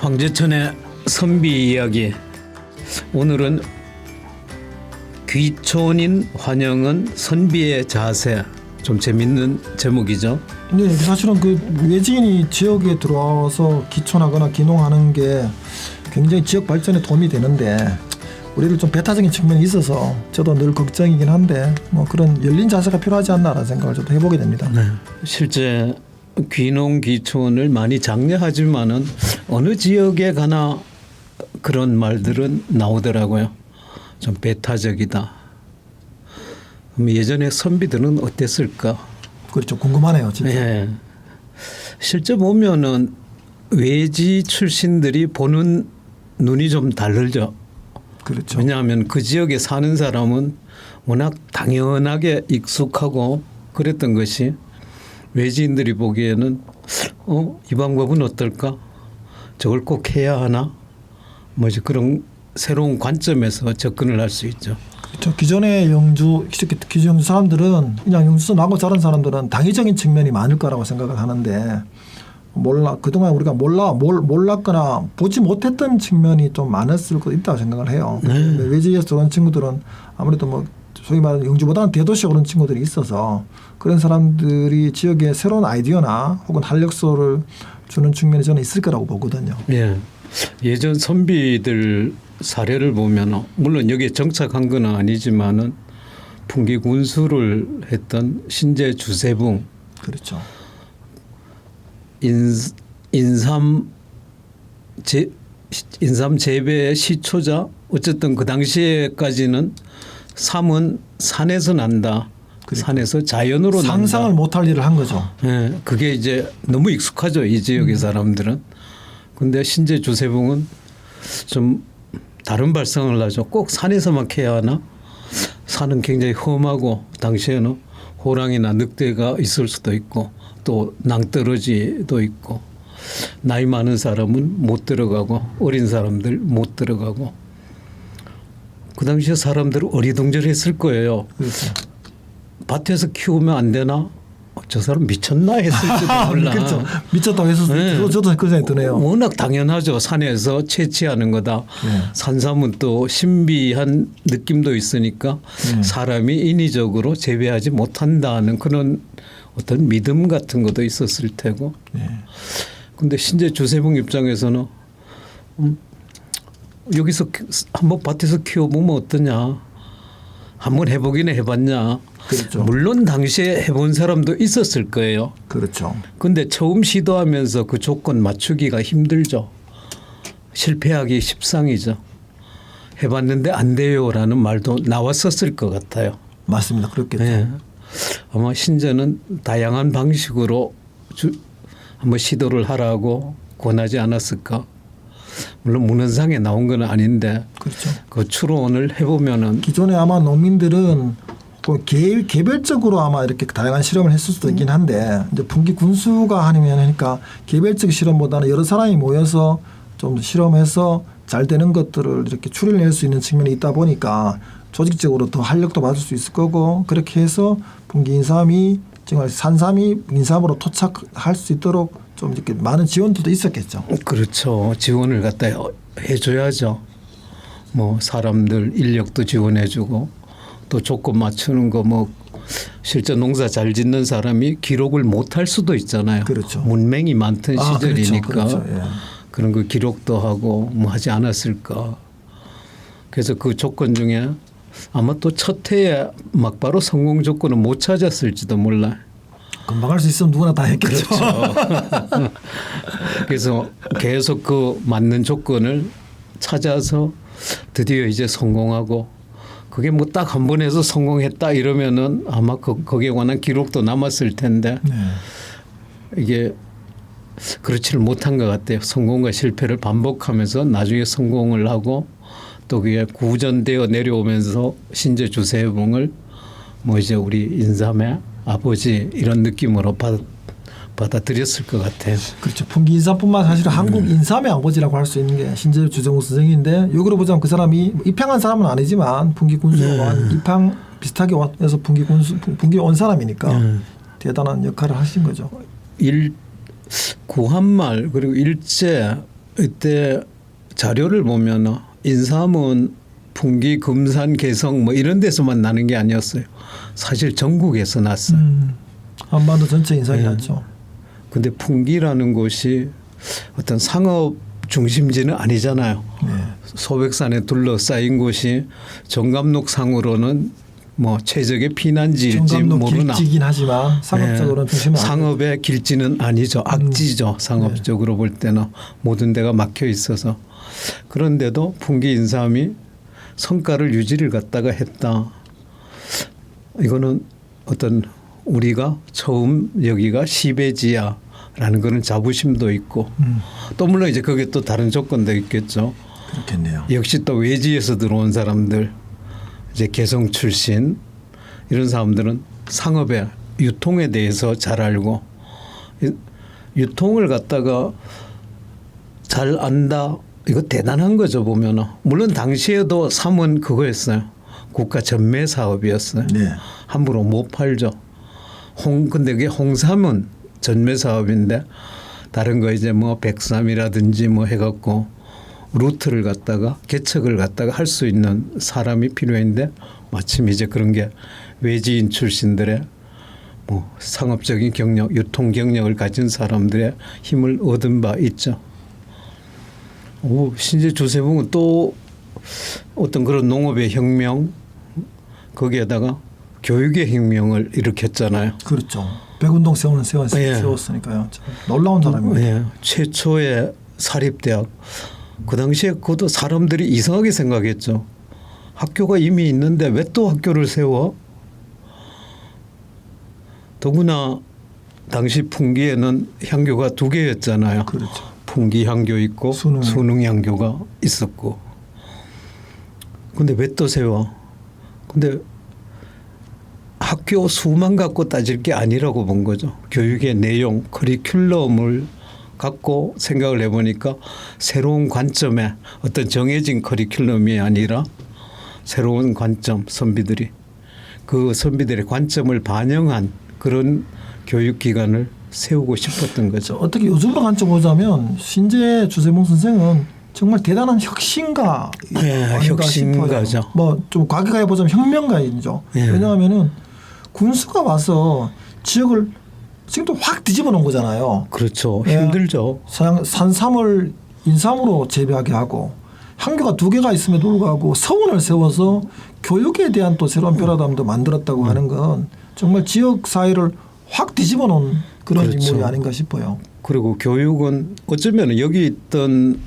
황제천의 선비 이야기. 오늘은 귀촌인 환영은 선비의 자세. 좀 재밌는 제목이죠. 네, 사실은 그 외지인이 지역에 들어와서 기촌하거나 귀농하는 게 굉장히 지역 발전에 도움이 되는데 우리를 좀 배타적인 측면이 있어서 저도 늘 걱정이긴 한데 뭐 그런 열린 자세가 필요하지 않나라는 생각을 저도 해보게 됩니다. 네. 실제 귀농 귀촌을 많이 장려하지만은 어느 지역에 가나 그런 말들은 나오더라고요. 좀 배타적이다. 그럼 예전에 선비들은 어땠을까? 그렇죠. 궁금하네요, 진짜. 예. 실제 보면은 외지 출신들이 보는 눈이 좀 다르죠. 그렇죠. 왜냐하면 그 지역에 사는 사람은 워낙 당연하게 익숙하고 그랬던 것이 외지인들이 보기에는 이 방법은 어떨까? 저걸 꼭 해야 하나? 뭐지 그런 새로운 관점에서 접근을 할 수 있죠. 그렇죠. 기존의 영주 사람들은 그냥 영주에서 나고 자란 사람들은 당위적인 측면이 많을 거라고 생각을 하는데 그동안 우리가 몰랐거나 보지 못했던 측면이 좀 많았을 것 있다고 생각을 해요. 외지에서 오는 친구들은 아무래도 뭐 소위 말하는 영주보다는 대도시에 오는 친구들이 있어서 그런 사람들이 지역에 새로운 아이디어나 혹은 활력소를 주는 측면이 저는 있을 거라고 보거든요. 예. 예전 선비들 사례를 보면 물론 여기에 정착한 건 아니지만은 풍기 군수를 했던 신제 주세붕, 그렇죠. 인삼 재배의 시초자, 어쨌든 그 당시에까지는 삼은 산에서 난다. 그러니까. 산에서 자연으로 난다. 상상을 못할 일을 한 거죠. 예, 그게 이제 너무 익숙하죠, 이 지역의 사람들은. 근데 신제 주세붕은 좀 다른 발상을 하죠. 꼭 산에서만 캐야 하나? 산은 굉장히 험하고 당시에는 호랑이나 늑대가 있을 수도 있고 또 낭떠러지도 있고 나이 많은 사람은 못 들어가고 어린 사람들 못 들어가고 그 당시에 사람들은 어리둥절했을 거예요. 그렇죠. 밭에서 키우면 안 되나? 저 사람 미쳤나 했을지도 몰라. 그렇죠. 미쳤다고 해서 네. 저도 그 생각이 드네요. 워낙 당연하죠. 산에서 채취하는 거다. 네. 산삼은 또 신비한 느낌도 있으니까 사람이 인위적으로 재배하지 못한다는 그런 어떤 믿음 같은 것도 있었을 테고. 그런데 신제 주세붕 입장에서는 여기서 한번 밭에서 키워보면 어떠냐. 한번 해보기는 해봤냐. 그렇죠. 물론 당시에 해본 사람도 있었을 거예요. 그렇죠. 근데 처음 시도하면서 그 조건 맞추기가 힘들죠. 실패하기 십상이죠. 해봤는데 안 돼요라는 말도 나왔었을 것 같아요. 맞습니다. 그렇겠죠. 네. 아마 신제는 다양한 방식으로 한번 시도를 하라고 권하지 않았을까. 물론 문헌상에 나온 건 아닌데 그렇죠. 그 추론을 해보면은 기존에 아마 농민들은 그 개별적으로 아마 이렇게 다양한 실험을 했을 수도 있긴 한데 이제 풍기 군수가 하니까 개별적 실험보다는 여러 사람이 모여서 좀 실험해서 잘 되는 것들을 이렇게 추려낼 수 있는 측면이 있다 보니까 조직적으로 더 활력도 받을 수 있을 거고 그렇게 해서 풍기 인삼이 정말 산삼이 인삼으로 토착할 수 있도록 좀 이렇게 많은 지원들도 있었겠죠. 그렇죠. 지원을 갖다 해줘야죠. 뭐 사람들 인력도 지원해주고 또 조건 맞추는 거 뭐 실제 농사 잘 짓는 사람이 기록을 못할 수도 있잖아요. 그렇죠. 문맹이 많던 시절이니까 그렇죠. 예. 그런 거 기록도 하고 뭐 하지 않았을까. 그래서 그 조건 중에 아마 또 첫 해에 막바로 성공 조건은 못 찾았을지도 몰라요. 금방 할 수 있으면 누구나 다 했겠죠. 그렇죠. 그래서 계속 그 맞는 조건을 찾아서 드디어 이제 성공하고 그게 뭐 딱 한 번 해서 성공했다 이러면은 아마 거기에 관한 기록도 남았을 텐데 이게 그렇지를 못한 것 같아요. 성공과 실패를 반복하면서 나중에 성공을 하고 또 그게 구전되어 내려오면서 신제 주세붕을 뭐 이제 우리 인삼의 아버지 이런 느낌으로 받아들였을 것 같아요. 그렇죠. 풍기 인삼뿐만 사실 한국 인삼의 아버지라고 할 수 있는 게 신제 주세붕 선생인데 역으로 보자면 그 사람이 입향한 사람은 아니지만 풍기 군수와 입향 비슷하게 와서 풍기 온 사람이니까 대단한 역할을 하신 거죠. 구한말 그리고 일제 이때 자료를 보면 인삼은 풍기, 금산, 개성 뭐 이런 데서만 나는 게 아니었어요. 사실 전국에서 났어요. 한반도 전체 인상이 네. 났죠. 근데 풍기라는 곳이 어떤 상업 중심지는 아니잖아요. 네. 소백산에 둘러싸인 곳이 정감록상으로는 뭐 최적의 피난지일지 정감록 모르나 길지긴 하지만 상업적으로는 네. 중심은 상업의 길지는 아니죠. 악지죠. 상업적으로 볼 때는 모든 데가 막혀 있어서. 그런데도 풍기 인삼이 성과를 유지를 갖다가 했다. 이거는 어떤 우리가 처음 여기가 시베지야라는 그런 자부심도 있고 또 물론 이제 거기에 또 다른 조건도 있겠죠. 그렇겠네요. 역시 또 외지에서 들어온 사람들 이제 개성 출신 이런 사람들은 상업의 유통에 대해서 잘 알고 유통을 갖다가 잘 안다. 이거 대단한 거죠 보면은. 물론 당시에도 삼은 그거였어요. 국가 전매 사업이었어요. 네. 함부로 못 팔죠. 근데 그게 홍삼은 전매 사업인데 다른 거 이제 뭐 백삼이라든지 뭐 해갖고 루트를 갖다가 개척을 갖다가 할 수 있는 사람이 필요했는데 마침 이제 그런 게 외지인 출신들의 뭐 상업적인 경력, 유통 경력을 가진 사람들의 힘을 얻은 바 있죠. 오, 신재 조세봉은 또 어떤 그런 농업의 혁명 거기에다가 교육의 혁명을 일으켰잖아요. 그렇죠. 백운동 세웠으니까요. 참 놀라운 사람이에요. 예, 최초의 사립대학. 그 당시에 그것도 사람들이 이상하게 생각했죠. 학교가 이미 있는데 왜 또 학교를 세워? 더구나 당시 풍기에는 향교가 2개였잖아요. 그렇죠. 풍기 향교 있고 수능 향교가 있었고. 근데 왜 또 세워? 근데 학교 수만 갖고 따질 게 아니라고 본 거죠. 교육의 내용, 커리큘럼을 갖고 생각을 해보니까 새로운 관점에 어떤 정해진 커리큘럼이 아니라 새로운 관점, 선비들이 그 선비들의 관점을 반영한 그런 교육기관을 세우고 싶었던 거죠. 어떻게 요즘으로 관점 보자면 신재 주세봉 선생은 정말 대단한 혁신가. 네, 혁신가죠. 뭐 좀 과거에 보자면 혁명가이죠. 네. 왜냐하면은 군수가 와서 지역을 지금도 확 뒤집어 놓은 거잖아요. 그렇죠. 예. 힘들죠. 산삼을 인삼으로 재배하게 하고 향교가 2개가 있음에도 불구하고 서원을 세워서 교육에 대한 또 새로운 패러다임도 만들었다고 하는 건 정말 지역 사회를 확 뒤집어 놓은 그런 그렇죠. 인물이 아닌가 싶어요. 그리고 교육은 어쩌면 여기 있던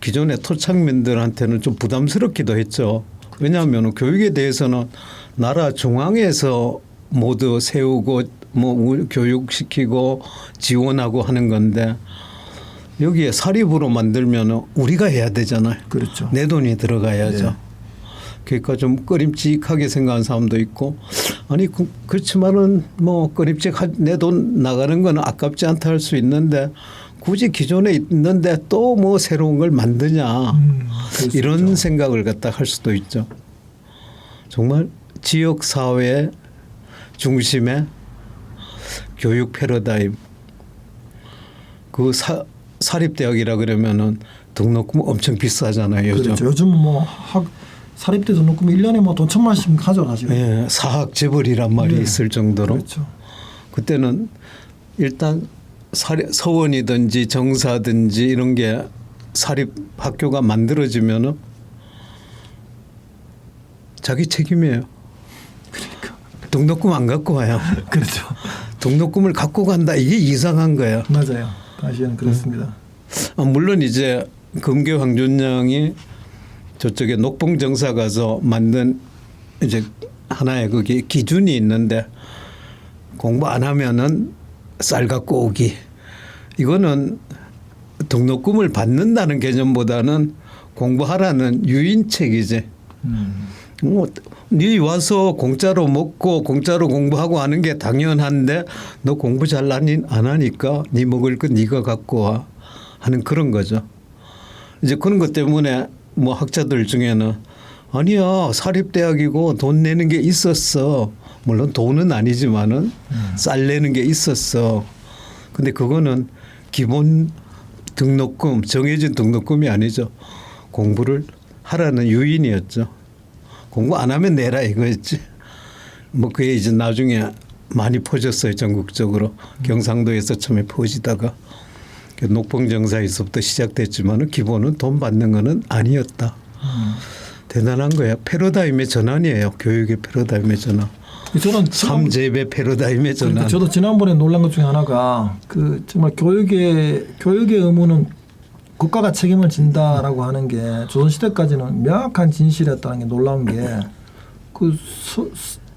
기존의 토착민들한테는 좀 부담스럽기도 했죠. 왜냐하면 교육에 대해서는 나라 중앙에서 모두 세우고 뭐 교육시키고 지원하고 하는 건데 여기에 사립으로 만들면 우리가 해야 되잖아요. 그렇죠. 내 돈이 들어가야죠. 네. 그러니까 좀 꺼림칙하게 생각하는 사람도 있고 아니 그렇지만은 뭐 꺼림칙 내 돈 나가는 건 아깝지 않다 할 수 있는데 굳이 기존에 있는데 또 뭐 새로운 걸 만드냐 이런 생각을 갖다 할 수도 있죠. 정말 지역 사회 중심의 교육 패러다임 그 사립대학이라 그러면은 등록금 엄청 비싸잖아요. 요즘. 그렇죠. 요즘 뭐 사립대 등록금 1년에 뭐 돈 1,000만씩 하죠 사실. 예, 사학 재벌이란 말이 네. 있을 정도로. 그렇죠. 그때는 일단 서원이든지 정사든지 이런 게 사립 학교가 만들어지면은 자기 책임이에요. 그러니까. 등록금 안 갖고 와요. 그렇죠. 등록금을 갖고 간다. 이게 이상한 거예요. 맞아요. 당시에는 그렇습니다. 물론 이제 금교 황준영이 저쪽에 녹봉정사 가서 만든 이제 하나의 그게 기준이 있는데 공부 안 하면은 쌀 갖고 오기. 이거는 등록금을 받는다는 개념보다는 공부하라는 유인책이지. 뭐, 네 와서 공짜로 먹고 공짜로 공부하고 하는 게 당연한데 너 공부 잘 안 하니까 네 먹을 거 네가 갖고 와 하는 그런 거죠. 이제 그런 것 때문에 뭐 학자들 중에는 아니야 사립대학이고 돈 내는 게 있었어. 물론 돈은 아니지만은 쌀 내는 게 있었어. 근데 그거는 기본 등록금 정해진 등록금이 아니죠. 공부를 하라는 유인이었죠. 공부 안 하면 내라 이거였지. 뭐 그게 이제 나중에 많이 퍼졌어요. 전국적으로. 경상도에서 처음에 퍼지다가 녹봉정사에서부터 시작됐지만 기본은 돈 받는 거는 아니었다. 대단한 거야. 패러다임의 전환이에요. 교육의 패러다임의 전환. 저는 3재배 패러다임의 전환. 그러니까 저도 지난번에 놀란 것 중에 하나가 그 정말 교육의 의무는 국가가 책임을 진다라고 하는 게 조선시대까지는 명확한 진실이었다는 게 놀라운 게 그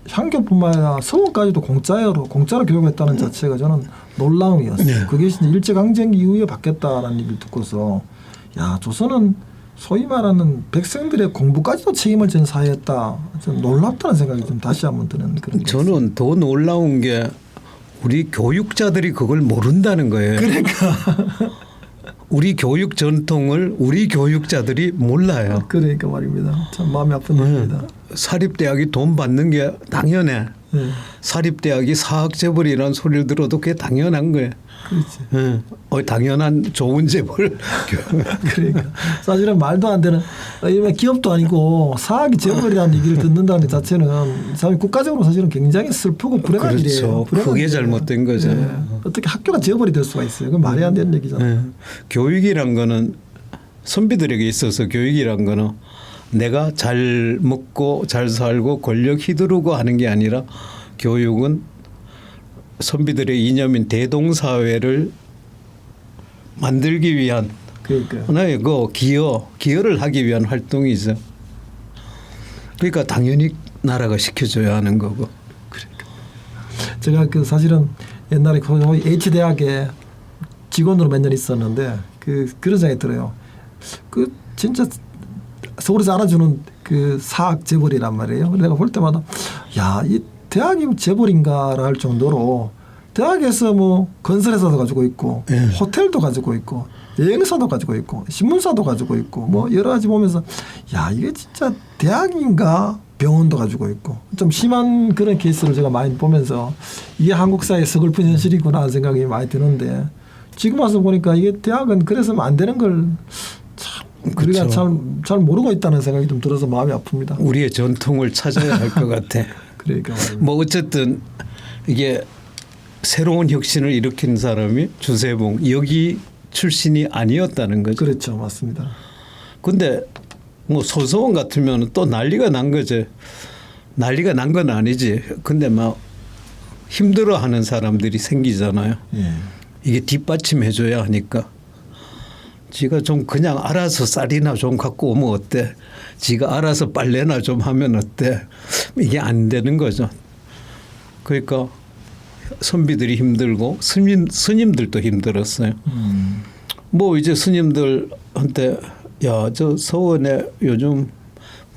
향교뿐만 아니라 서원까지도 공짜로 교육했다는 자체가 저는 놀라움이었어요. 네. 그게 진짜 일제강점기 이후에 바뀌었다라는 얘기를 듣고서 야 조선은 소위 말하는 백성들의 공부까지도 책임을 진 사회였다. 좀 놀랍다는 생각이 좀 다시 한번 드는 그런. 저는 더 놀라운 게 우리 교육자들이 그걸 모른다는 거예요. 그러니까 우리 교육 전통을 우리 교육자들이 몰라요. 그러니까 말입니다. 참 마음이 아픈 일입니다. 사립대학이 돈 받는 게 당연해. 네. 사립대학이 사학재벌이라는 소리를 들어도 그게 당연한 거예요. 그렇지. 당연한 좋은 재벌. 그러니까 사실은 말도 안 되는 이런 기업도 아니고 사학이 재벌이라는 얘기를 듣는다는 것 자체는 사실 국가적으로 사실은 굉장히 슬프고 불행한 그렇죠. 일이에요. 그게 잘못된 거죠. 어떻게 학교가 재벌이 될 수가 있어요? 그건 말이 안 되는 얘기잖아요. 교육이란 거는 선비들에게 있어서 교육이란 거는 내가 잘 먹고 잘 살고 권력 휘두르고 하는 게 아니라 교육은 선비들의 이념인 대동사회를 만들기 위한 하나의 그 기여를 하기 위한 활동이죠. 그러니까 당연히 나라가 시켜줘야 하는 거고. 그러니까 제가 그 사실은 옛날에 거기 H 대학에 직원으로 몇 년 있었는데 그런 생각이 들어요. 그 진짜 서울에서 알아주는 그 사학 재벌이란 말이에요. 내가 볼 때마다 야, 이 대학이 재벌인가라 할 정도로 대학에서 뭐 건설회사도 가지고 있고 호텔도 가지고 있고 여행사도 가지고 있고 신문사도 가지고 있고 뭐 여러 가지 보면서 야, 이게 진짜 대학인가 병원도 가지고 있고 좀 심한 그런 케이스를 제가 많이 보면서 이게 한국 사회의 서글픈 현실이구나 하는 생각이 많이 드는데 지금 와서 보니까 이게 대학은 그래서는 안 되는 걸 참 우리가 잘 모르고 있다는 생각이 좀 들어서 마음이 아픕니다. 우리의 전통을 찾아야 할 것 같아. 그러니까 뭐 어쨌든 이게 새로운 혁신을 일으킨 사람이 주세봉 여기 출신이 아니었다는 거죠. 그렇죠, 맞습니다. 근데 뭐 소서원 같으면 또 난리가 난 거죠. 난리가 난 건 아니지. 근데 막 힘들어하는 사람들이 생기잖아요. 예. 이게 뒷받침해줘야 하니까. 지가 좀 그냥 알아서 쌀이나 좀 갖고 오면 어때? 지가 알아서 빨래나 좀 하면 어때? 이게 안 되는 거죠. 그러니까 선비들이 힘들고 스님들도 힘들었어요. 뭐 이제 스님들한테 야, 저 서원에 요즘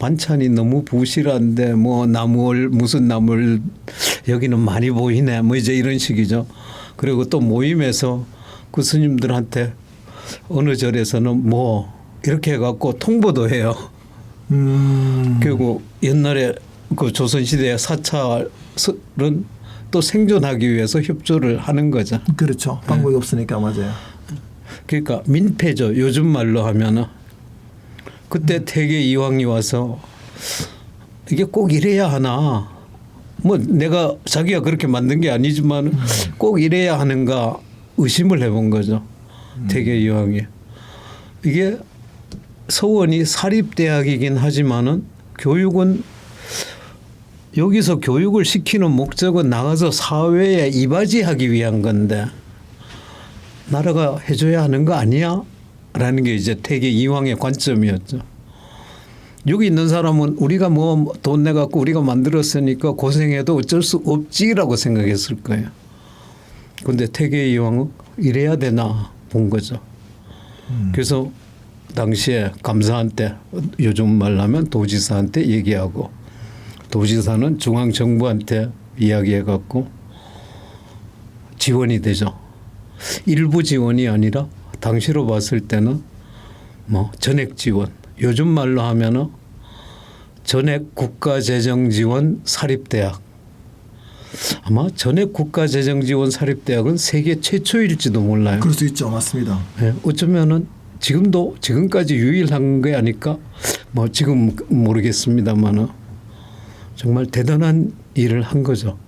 반찬이 너무 부실한데 뭐 나물 무슨 나물 여기는 많이 보이네. 뭐 이제 이런 식이죠. 그리고 또 모임에서 그 스님들한테 어느 절에서는 뭐 이렇게 해갖고 통보도 해요. 그리고 옛날에 그 조선시대의 사찰은 또 생존하기 위해서 협조를 하는 거죠. 그렇죠. 방법이 없으니까 맞아요. 그러니까 민폐죠. 요즘 말로 하면은 그때 태계 이황이 와서 이게 꼭 이래야 하나. 뭐 내가 자기가 그렇게 만든 게 아니지만 꼭 이래야 하는가 의심을 해본 거죠. 태계 이황이. 이게 서원이 사립대학이긴 하지만은 교육은 여기서 교육을 시키는 목적은 나가서 사회에 이바지하기 위한 건데 나라가 해줘야 하는 거 아니야? 라는 게 이제 태계 이황의 관점이었죠. 여기 있는 사람은 우리가 뭐 돈 내갖고 우리가 만들었으니까 고생해도 어쩔 수 없지라고 생각했을 거예요. 그런데 태계 이황은 이래야 되나 본 거죠. 그래서 당시에 감사한테 요즘 말로 하면 도지사한테 얘기하고 도지사는 중앙정부한테 이야기해갖고 지원이 되죠. 일부 지원이 아니라 당시로 봤을 때는 뭐 전액 지원. 요즘 말로 하면은 전액 국가재정 지원 사립대학. 아마 전액 국가재정지원 사립대학은 세계 최초일지도 몰라요. 그럴 수 있죠. 맞습니다. 예, 어쩌면은 지금까지 유일한 게 아닐까? 뭐 지금 모르겠습니다만은 정말 대단한 일을 한 거죠.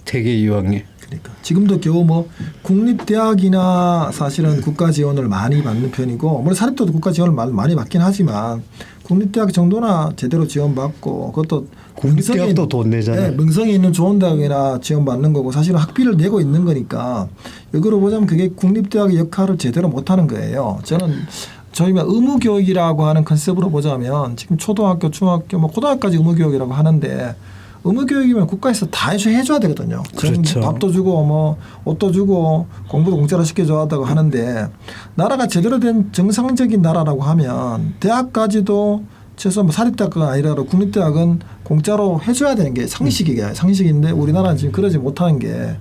태계 이황이. 그러니까 지금도 겨우 뭐 국립대학이나 사실은 국가 지원을 많이 받는 편이고 물론 사립대도 국가 지원을 많이 받긴 하지만 국립대학 정도나 제대로 지원받고 그것도 국립대학도 돈 내잖아요. 네, 명성이 있는 좋은 대학이나 지원받는 거고 사실은 학비를 내고 있는 거니까 역으로 보자면 그게 국립대학의 역할을 제대로 못하는 거예요. 저는 저희가 의무교육이라고 하는 컨셉으로 보자면 지금 초등학교, 중학교, 뭐 고등학교까지 의무교육이라고 하는데 의무교육이면 국가에서 다 해줘야 되거든요. 그렇죠. 밥도 주고 뭐 옷도 주고 공부도 공짜로 시켜줘 한다고 하는데 나라가 제대로 된 정상적인 나라라고 하면 대학까지도 최소한 뭐 사립대학가 아니라도 국립대학은 공짜로 해줘야 되는 게 상식인데 우리나라는 지금 그러지 못하는 게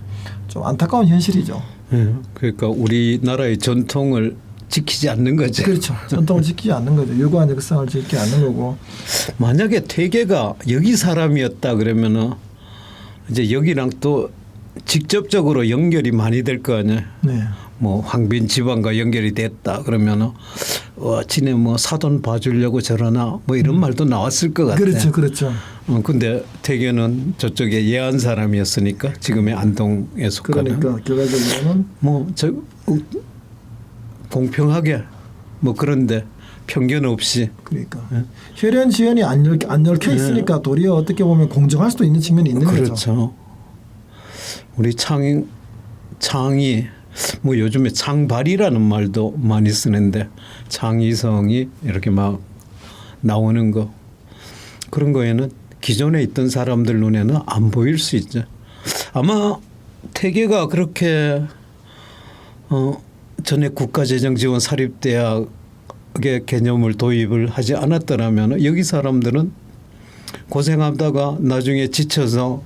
좀 안타까운 현실이죠. 네, 그러니까 우리나라의 전통을 지키지 않는 거죠. 그렇죠. 전통을 지키지 않는 거죠. 유구한 역사를 지키지 않는 거고. 만약에 태계가 여기 사람이었다 그러면은 이제 여기랑 또 직접적으로 연결이 많이 될 거 아니에요. 네. 뭐 황빈 집안과 연결이 됐다 그러면은 지네 뭐 사돈 봐주려고 저러나 뭐 이런 말도 나왔을 것 같아요. 그렇죠, 그렇죠. 근데 태계는 저쪽에 예안 사람이었으니까 지금의 안동에 속하는. 그러니까 결과적으로는 뭐저 공평하게 뭐 그런데 편견 없이. 그러니까 혈연 지연이 안 얽혀 있으니까 도리어 어떻게 보면 공정할 수도 있는 측면이 있는 거죠. 그렇죠. 우리 창이 뭐 요즘에 창발이라는 말도 많이 쓰는데 창의성이 이렇게 막 나오는 거 그런 거에는 기존에 있던 사람들 눈에는 안 보일 수 있죠. 아마 태계가 그렇게 전에 국가재정지원 사립대학의 개념을 도입을 하지 않았더라면 여기 사람들은 고생하다가 나중에 지쳐서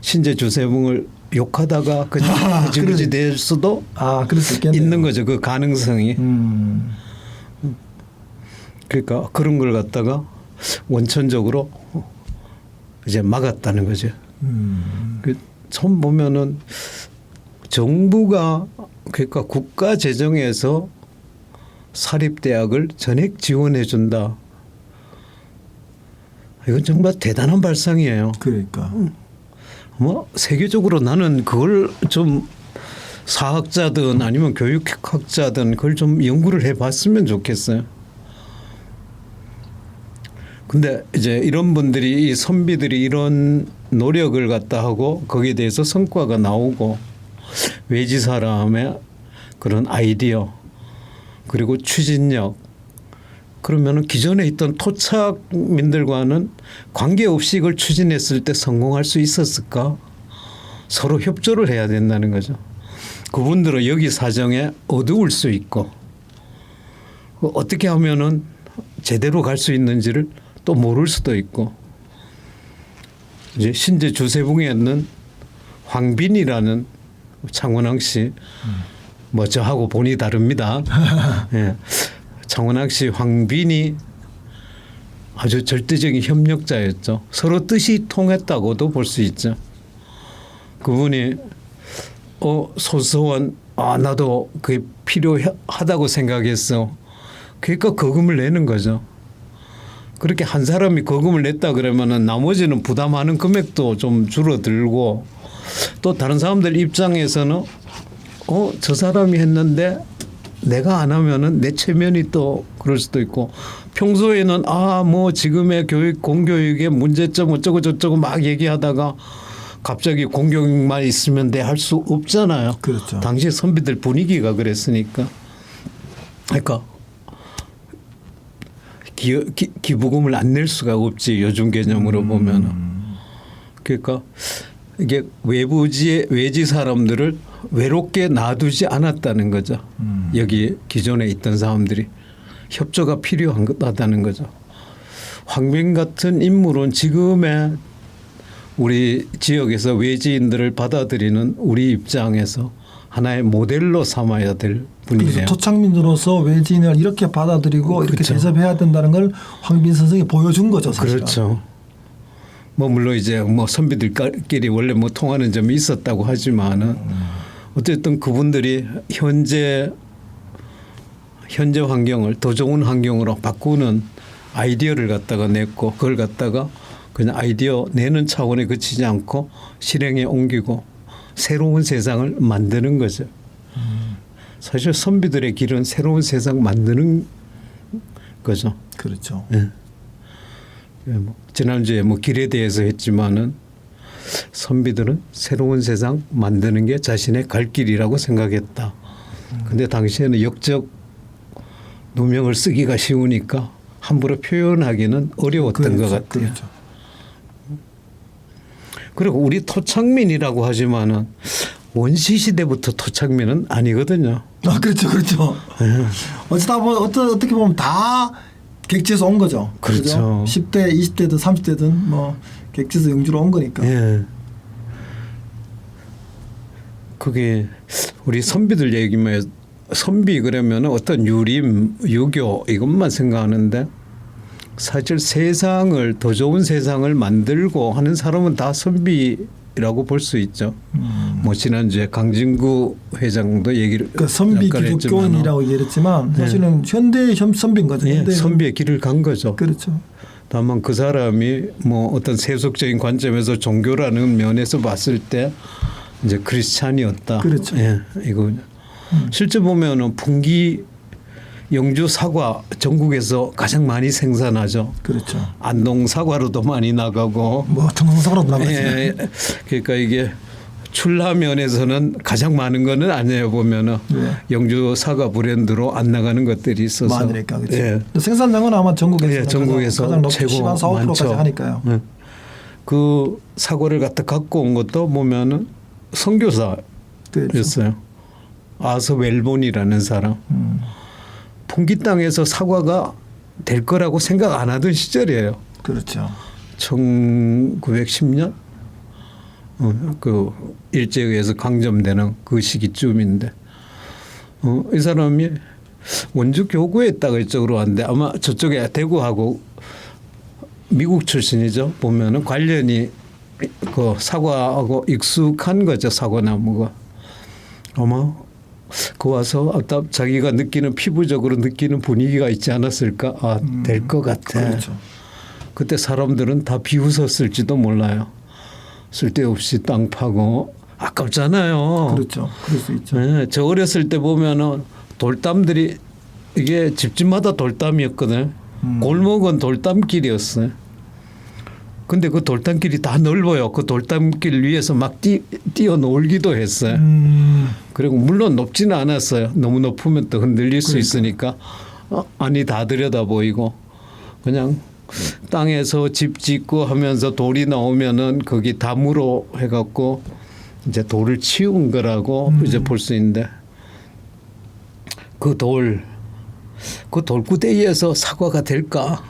신재 주세붕을 욕하다가 그냥 흐지부지 될 수도 그럴 수 있겠네요. 있는 거죠. 그 가능성이. 그러니까 그런 걸 갖다가 원천적으로 이제 막았다는 거죠. 처음 보면은 정부가 그러니까 국가 재정에서 사립대학을 전액 지원해 준다. 이건 정말 대단한 발상이에요. 그러니까. 뭐 세계적으로 나는 그걸 좀 사학자든 아니면 교육학자든 그걸 좀 연구를 해봤으면 좋겠어요. 근데 이제 이런 분들이 이 선비들이 이런 노력을 갖다 하고 거기에 대해서 성과가 나오고 외지 사람의 그런 아이디어 그리고 추진력 그러면은 기존에 있던 토착민들과는 관계없이 이걸 추진했을 때 성공할 수 있었을까? 서로 협조를 해야 된다는 거죠. 그분들은 여기 사정에 어두울 수 있고 어떻게 하면은 제대로 갈 수 있는지를 또 모를 수도 있고 이제 신재 주세붕에 있는 황빈이라는 창원항 씨 뭐 저하고 본이 다릅니다. 예. 창원항 씨 황빈이 아주 절대적인 협력자였죠. 서로 뜻이 통했다고도 볼 수 있죠. 그분이 소소한 나도 그게 필요하다고 생각했어. 그러니까 거금을 내는 거죠. 그렇게 한 사람이 거금을 냈다 그러면은 나머지는 부담하는 금액도 좀 줄어들고 또 다른 사람들 입장에서는 저 사람이 했는데 내가 안 하면은 내 체면이 또 그럴 수도 있고 평소에는 뭐 지금의 공교육의 문제점 어쩌고 저쩌고 막 얘기하다가 갑자기 공교육만 있으면 돼 할 수 없잖아요. 그렇죠. 당시 선비들 분위기가 그랬으니까. 그러니까 기부금을 안 낼 수가 없지 요즘 개념으로 보면은. 그러니까 이게 외지 사람들을 외롭게 놔두지 않았다는 거죠. 여기 기존에 있던 사람들이 협조가 필요하다는 거죠. 황빈 같은 인물은 지금의 우리 지역에서 외지인들을 받아들이는 우리 입장에서 하나의 모델로 삼아야 될 분이네요. 그래서 토착민으로서 외지인을 이렇게 받아들이고 이렇게 그렇죠. 대접해야 된다는 걸 황빈 선생이 보여준 거죠. 사실은. 그렇죠. 뭐 물론 이제 뭐 선비들끼리 원래 뭐 통하는 점이 있었다고 하지만은 어쨌든 그분들이 현재 환경을 더 좋은 환경으로 바꾸는 아이디어를 갖다가 냈고 그걸 갖다가 그냥 아이디어 내는 차원에 그치지 않고 실행에 옮기고 새로운 세상을 만드는 거죠. 사실 선비들의 길은 새로운 세상 만드는 거죠. 그렇죠. 예. 뭐 지난주에 뭐 길에 대해서 했지만은 선비들은 새로운 세상 만드는 게 자신의 갈 길이라고 생각했다. 근데 당시에는 역적 누명을 쓰기가 쉬우니까 함부로 표현하기는 어려웠던 그렇죠. 것 같아요. 그렇죠. 그리고 우리 토착민이라고 하지만은 원시 시대부터 토착민은 아니거든요. 아, 그렇죠, 그렇죠. 어쩌다 보면 어떻게 보면 다 객지에서 온 거죠. 그렇죠. 10대, 20대든 30대든 뭐 객지에서 영주로 온 거니까. 예. 그게 우리 선비들 얘기면 선비 그러면 어떤 유림, 유교 이것만 생각하는데 사실 세상을 더 좋은 세상을 만들고 하는 사람은 다 선비라고 볼 수 있죠. 뭐 지난주에 강진구 회장도 얘기를 그러니까 선비 잠깐 기독교인이라고 얘기했지만 사실은 현대 선비인 거죠. 예, 현대 선비의 길을 간 거죠. 그렇죠. 다만 그 사람이 뭐 어떤 세속적인 관점에서 종교라는 면에서 봤을 때 이제 크리스찬이었다. 그렇죠. 예, 이거 실제 보면은 풍기 영주 사과 전국에서 가장 많이 생산하죠. 그렇죠. 안동 사과로도 많이 나가고. 뭐 청송사과로도 나가지. 예, 그러니까 이게 출하면에서는 가장 많은 거는 아니에요. 보면은 네. 영주 사과 브랜드로 안 나가는 것들이 있어서. 많으니까 그렇죠. 예. 생산량은 아마 전국에서 예, 전국에서 가장 높고 최고 10만 4, 5%까지 많죠. 하니까요. 예. 그 사과를 갖다 갖고 온 것도 보면은 선교사였어요. 그렇죠. 아서 웰본이라는 사람. 풍기 땅에서 사과가 될 거라고 생각 안 하던 시절이에요. 그렇죠. 1910년 그 일제에 의해서 강점되는 그 시기쯤인데 이 사람이 원주 교구에 있다가 이쪽으로 왔는데 아마 저쪽에 대구하고 미국 출신이죠. 보면은 관련이 그 사과하고 익숙한 거죠. 사과나무가 아마 그 와서 아까 자기가 느끼는 피부적으로 느끼는 분위기가 있지 않았을까? 아, 될 것 같아. 그렇죠. 그때 사람들은 다 비웃었을지도 몰라요. 쓸데없이 땅 파고 아깝잖아요. 그렇죠. 그럴 수 있죠. 네, 저 어렸을 때 보면은 돌담들이 이게 집집마다 돌담이었거든. 골목은 돌담길이었어요. 근데 그 돌담길이 다 넓어요. 그 돌담길 위에서 막 뛰어놀기도 했어요. 그리고 물론 높지는 않았어요. 너무 높으면 또 흔들릴 수 있으니까 아니 다 들여다 보이고 그냥 땅에서 집 짓고 하면서 돌이 나오면은 거기 담으로 해갖고 이제 돌을 치운 거라고 이제 볼 수 있는데 그 돌구덩이에서 사과가 될까?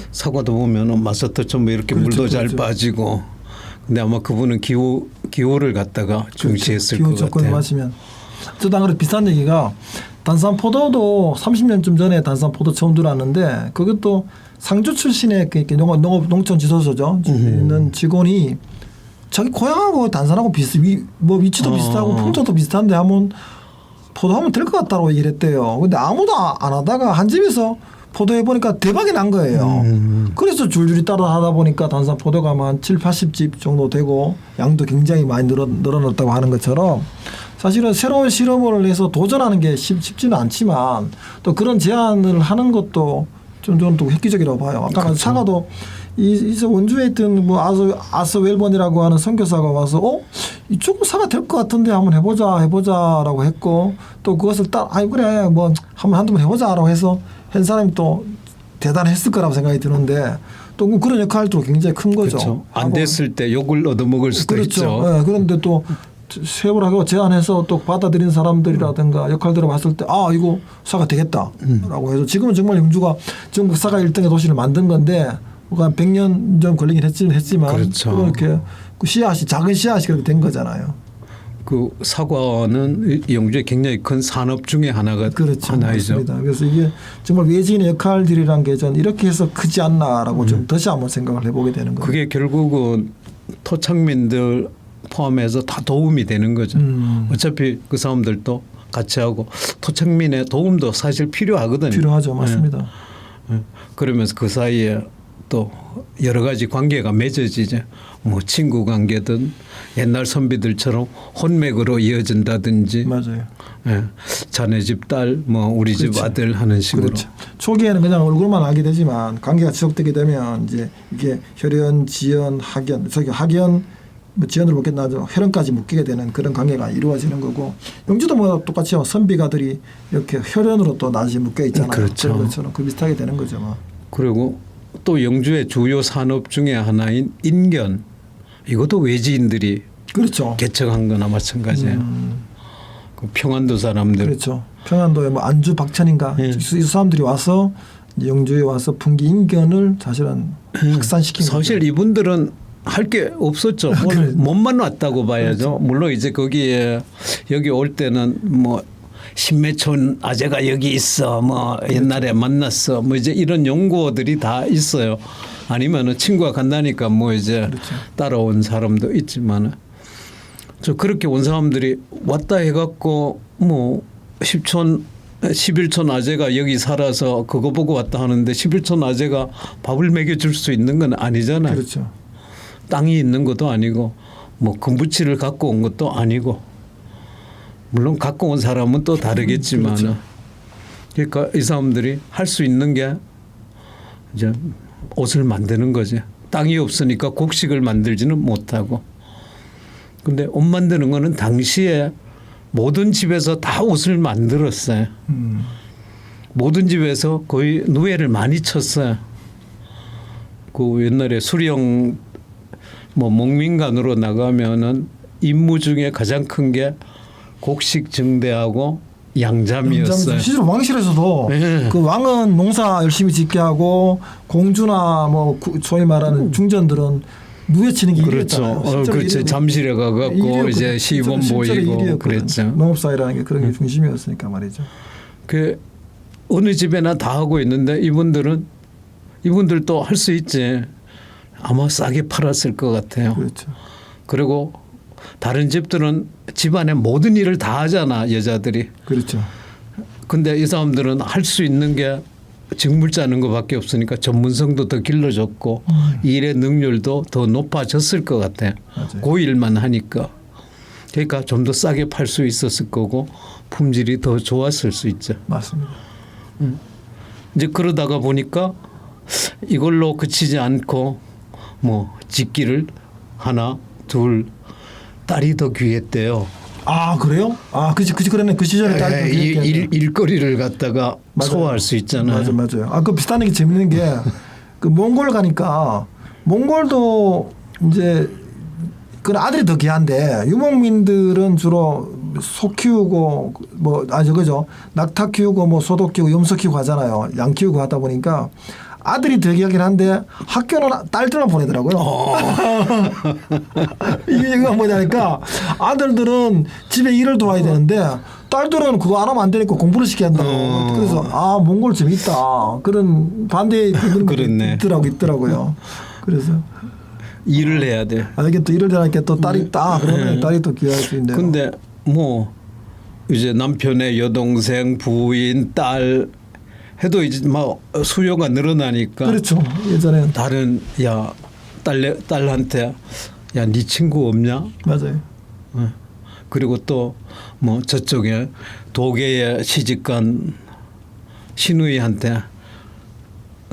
사과도 보면은 마사토처럼 뭐 이렇게 그렇죠, 물도 잘 그렇죠. 빠지고 근데 아마 그분은 기호를 갖다가 중시했을 기후 것 조건을 같아요. 맞으면 저도 안 그래도 비슷한 얘기가 단산포도도 30년쯤 전에 단산포도 처음 들어왔는데 그것도 상주 출신의 농촌 지도소죠. 있는 직원이 자기 고향하고 단산하고 위치도 비슷하고 풍토도 비슷한데 한번 포도하면 될 것 같다고 얘기를 했대요. 근데 아무도 안 하다가 한 집에서 포도해 보니까 대박이 난 거예요. 그래서 줄줄이 따라 하다 보니까 단산 포도가 한 7, 80집 정도 되고 양도 굉장히 많이 늘어났다고 하는 것처럼 사실은 새로운 실험을 해서 도전하는 게 쉽지는 않지만 또 그런 제안을 하는 것도 저는 또 획기적이라고 봐요. 아까 그렇죠. 사과도 이 원주에 있던 뭐 아서 웰번이라고 하는 선교사가 와서 이쪽은 사과 될 것 같은데 한번 해보자라고 했고 또 그것을 그래 뭐 한두 번 해보자라고 해서 한 사람이 또 대단했을 거라고 생각이 드는데 또 그런 역할도 굉장히 큰 거죠. 그렇죠. 안 됐을 때 욕을 얻어먹을 수도 그렇죠. 있죠. 네, 그런데 또 세월하고 제안해서 또 받아들인 사람들이라든가 역할들을 봤을 때 이거 사과 되겠다라고 해서 지금은 정말 영주가 전국 사과 1등의 도시를 만든 건데 한 100년 좀 걸리긴 했지만 그렇죠. 그렇게 그 작은 씨앗이 그렇게 된 거잖아요. 그 사과는 영주의 굉장히 큰 산업 중에 하나가 그렇죠. 하나이죠. 맞습니다. 그래서 이게 정말 외지인의 역할들이란 게 전 이렇게 해서 크지 않나라고 좀 다시 한번 생각을 해보게 되는 거예요. 그게 결국은 토착민들 포함해서 다 도움이 되는 거죠. 어차피 그 사람들도 같이 하고 토착민의 도움도 사실 필요하거든요. 필요하죠. 맞습니다. 예. 그러면서 그 사이에 또 여러 가지 관계가 맺어지죠. 뭐 친구 관계든 옛날 선비들처럼 혼맥으로 이어진다든지 맞아요. 예. 자네 집 딸, 뭐 우리 집 그렇죠. 아들 하는 식으로. 그렇죠. 초기에는 그냥 얼굴만 알게 되지만 관계가 지속되게 되면 이제 이게 혈연, 지연, 학연, 저기 학연, 뭐 지연으로 묶겠나 혈연까지 묶이게 되는 그런 관계가 이루어지는 거고 영주도 뭐 똑같이 선비가들이 이렇게 혈연으로 또 나중에 묶여 있잖아요. 그렇죠. 그런 것처럼 그 비슷하게 되는 거죠. 뭐. 그리고 또 영주의 주요 산업 중에 하나인 인견 이것도 외지인들이 그렇죠. 개척한 거나 마찬가지예요. 그 평안도 사람들. 그렇죠. 평안도에 뭐 안주 박천인가 예. 이 사람들이 와서 이제 영주에 와서 풍기 인견을 사실은 확산시킨 사실 거죠. 이분들은 할 게 없었죠. 그래. 몸만 왔다고 봐야죠. 그렇죠. 물론 이제 거기에 여기 올 때는 뭐 신매촌 아재가 여기 있어. 뭐 옛날에 만났어. 뭐 이제 이런 용고들이 다 있어요. 아니면은 친구가 간다니까 뭐 이제 그렇죠. 따라온 사람도 있지만은 저 그렇게 온 사람들이 왔다 해갖고 뭐 11촌 아재가 여기 살아서 그거 보고 왔다 하는데 11촌 아재가 밥을 먹여줄 수 있는 건 아니잖아요. 그렇죠. 땅이 있는 것도 아니고 뭐 금부치를 갖고 온 것도 아니고 물론 갖고 온 사람은 또 다르겠지만 그렇죠. 그러니까 이 사람들이 할 수 있는 게 이제 옷을 만드는 거지. 땅이 없으니까 곡식을 만들지는 못하고. 근데 옷 만드는 거는 당시에 모든 집에서 다 옷을 만들었어요. 모든 집에서 거의 누에를 많이 쳤어요. 그 옛날에 수령 뭐 목민관으로 나가면은 임무 중에 가장 큰 게 곡식 증대하고 양잠이었어요. 실제로 왕실에서도 네. 그 왕은 농사 열심히 짓게 하고 공주나 뭐 소위 말하는 중전들은 누에 치는 게 그렇죠. 일이었잖아요. 그렇죠. 잠실에 가갖고 이제 시범 보이고 그랬죠. 농업사회라는 게 그런 게 중심이었으니까 말이죠. 그 어느 집에나 다 하고 있는데 이분들도 할 수 있지. 아마 싸게 팔았을 것 같아요. 그렇죠. 그리고 다른 집들은 집안의 모든 일을 다 하잖아 여자들이. 그렇죠. 근데 이 사람들은 할 수 있는 게 직물 짜는 것밖에 없으니까 전문성도 더 길러졌고 일의 능률도 더 높아졌을 것 같아요. 맞아요. 그 일만 하니까. 그러니까 좀 더 싸게 팔 수 있었을 거고 품질이 더 좋았을 수 있죠. 맞습니다. 이제 그러다가 보니까 이걸로 그치지 않고 뭐 짓기를 하나 둘 딸이 더 귀했대요. 아 그래요? 아 그치 그러네 그 시절에 딸 일거리를 갖다가 맞아요. 소화할 수 있잖아요. 맞아요. 아 그 비슷한 게 재밌는 게 그 몽골 가니까 몽골도 이제 그 아들이 더 귀한데 유목민들은 주로 소 키우고 뭐 저거죠 낙타 키우고 뭐 소도 키우고 염소 키우고 하잖아요. 양 키우고 하다 보니까 아들이 더 귀하긴 한데 학교는 딸들만 보내더라고요. 이유가 뭐냐니까 아들들은 집에 일을 도와야 되는데 딸들은 그거 안 하면 안 되니까 공부를 시켜야 한다고. 그래서 아 몽골 재밌다. 그런 반대의 그런 있더라고요. 그래서 일을 해야 돼. 이게 또 일을 하니까 또 딸이 있다. 그러면 딸이 또 귀할 수 있는데. 근데 뭐 이제 남편의 여동생, 부인, 딸 해도 이제 막 수요가 늘어나니까. 그렇죠. 예전에는 다른 딸한테 야 네 친구 없냐? 맞아요. 그리고 또 뭐 저쪽에 도계에 시집간 시누이한테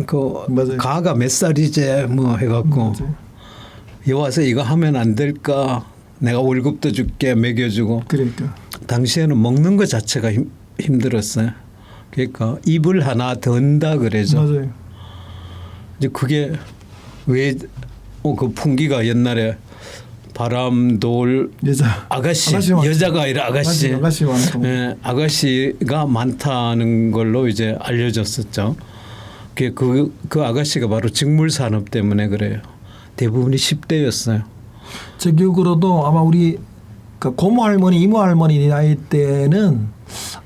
그 맞아요. 가가 몇 살이제 뭐 해갖고 여와서 이거 하면 안 될까? 내가 월급도 줄게 먹여주고. 그러니까. 당시에는 먹는 것 자체가 힘들었어요. 그러니까 입을 하나 던다 그래죠. 맞아요. 이제 그게 왜 그 풍기가 옛날에 바람, 돌, 아가씨 여자가 아니라 아가씨 많고. 예, 아가씨가 많다는 걸로 이제 알려졌었죠. 그 아가씨가 바로 직물 산업 때문에 그래요. 대부분이 10대였어요. 제 기억으로도 아마 우리 그 고모 할머니, 이모 할머니 나이 때는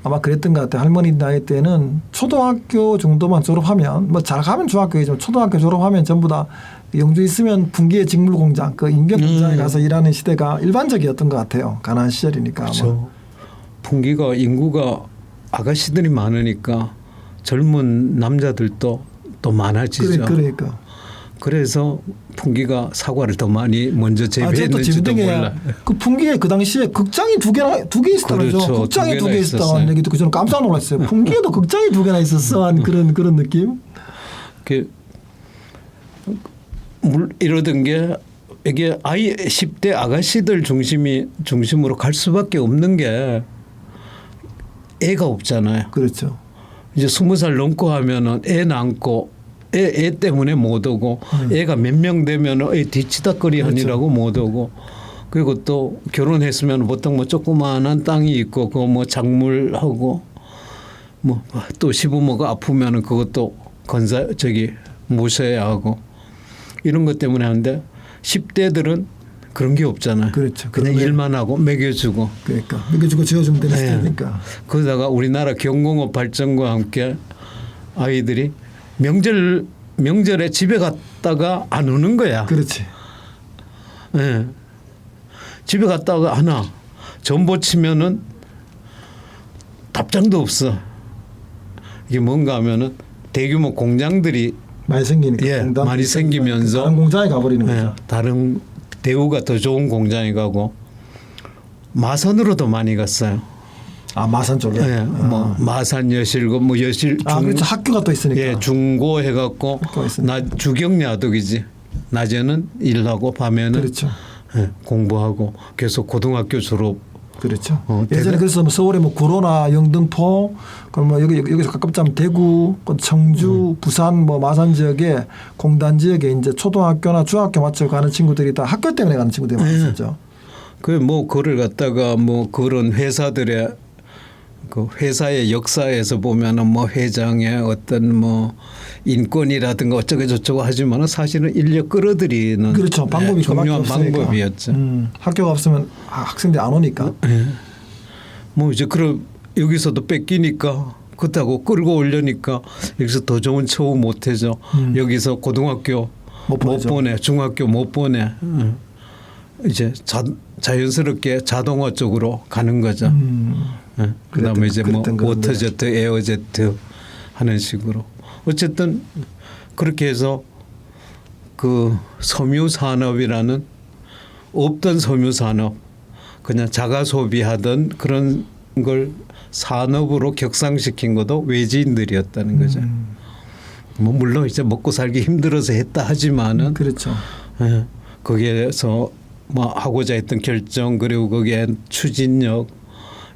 아마 그랬던 것 같아요. 할머니 나이 때는 초등학교 정도만 졸업하면 뭐 잘하면 중학교이지만 초등학교 졸업하면 전부 다 영주 있으면 분기의 직물 공장, 그 인경 공장에 가서 일하는 시대가 일반적이었던 것 같아요. 가난한 시절이니까. 그렇죠. 풍기가 인구가 아가씨들이 많으니까 젊은 남자들도 또 많아지죠. 그러니까. 그래서 풍기가 사과를 더 많이 먼저 재배했는지도 몰라. 그 풍기에 그 당시에 극장이 두 개 있었다는 거죠. 그렇죠. 극장이 두 두 개 개나 있었다는 있었어요. 얘기도 저는 깜짝 놀랐어요. 풍기에도 극장이 두 개나 있었어 한 그런 느낌. 이러던 게 이게 아이 10대 아가씨들 중심으로 갈 수밖에 없는 게 애가 없잖아요. 그렇죠. 이제 20살 넘고 하면은 애 낳고 애 때문에 못 오고 애가 몇 명 되면은 애 뒤치다거리 그렇죠. 아니라고 못 오고 그리고 또 결혼했으면 보통 뭐 조그마한 땅이 있고 그거 뭐 작물하고 뭐 또 시부모가 아프면은 그것도 모셔야 하고 이런 것 때문에 하는데 10대들은 그런 게 없잖아요. 그렇죠. 그냥 일만 하고 먹여주고. 그러니까 먹여주고 지어주면 되는 시대니까. 그러다가 우리나라 경공업 발전과 함께 아이들이 명절에 집에 갔다가 안 오는 거야. 그렇지. 네. 집에 갔다가 안 와. 전보 치면은 답장도 없어. 이게 뭔가 하면은 대규모 공장들이 많이 생기니까. 많이 생기면서 다른 공장에 가버리는 거죠. 다른 대우가 더 좋은 공장에 가고 마산으로도 많이 갔어요. 아 마산 쪽에. 네, 뭐 마산 여실고 뭐 여실 그렇죠. 학교가 또 있으니까. 예, 중고 해갖고 주경야독이지. 낮에는 일하고 밤에는 그렇죠. 공부하고 계속 고등학교 졸업. 그렇죠. 예전에 그래서 뭐 서울에 뭐 구로나 영등포, 그럼 뭐 여기서 가깝자면 대구, 청주, 부산, 뭐 마산 지역에 공단 지역에 이제 초등학교나 중학교 맞춰 가는 친구들이 다 학교 때문에 가는 친구들이 많았었죠. 그 뭐 그걸 갖다가 뭐 그런 회사들의 그 회사의 역사에서 보면은 뭐 회장의 어떤 뭐 인권이라든가 어쩌고 저쩌고 하지만은 사실은 인력 끌어들이는 그렇죠. 방법이 중요한 없으니까. 방법이었죠. 학교가 없으면 학생들이 안 오니까. 뭐 이제 그럼 여기서도 뺏기니까 그렇다고 끌고 올려니까 여기서 더 좋은 처우 못 해줘. 여기서 고등학교 못 보내, 중학교 못 보내. 이제 자연스럽게 자동화 쪽으로 가는 거죠. 그다음에 이제 뭐 워터제트, 에어제트 하는 식으로. 어쨌든 그렇게 해서 그 섬유 산업이라는 없던 섬유 산업 그냥 자가 소비하던 그런 걸 산업으로 격상시킨 것도 외지인들이었다는 거죠. 뭐 물론 이제 먹고 살기 힘들어서 했다 하지만은 그렇죠. 거기에서 뭐 하고자 했던 결정 그리고 거기에 추진력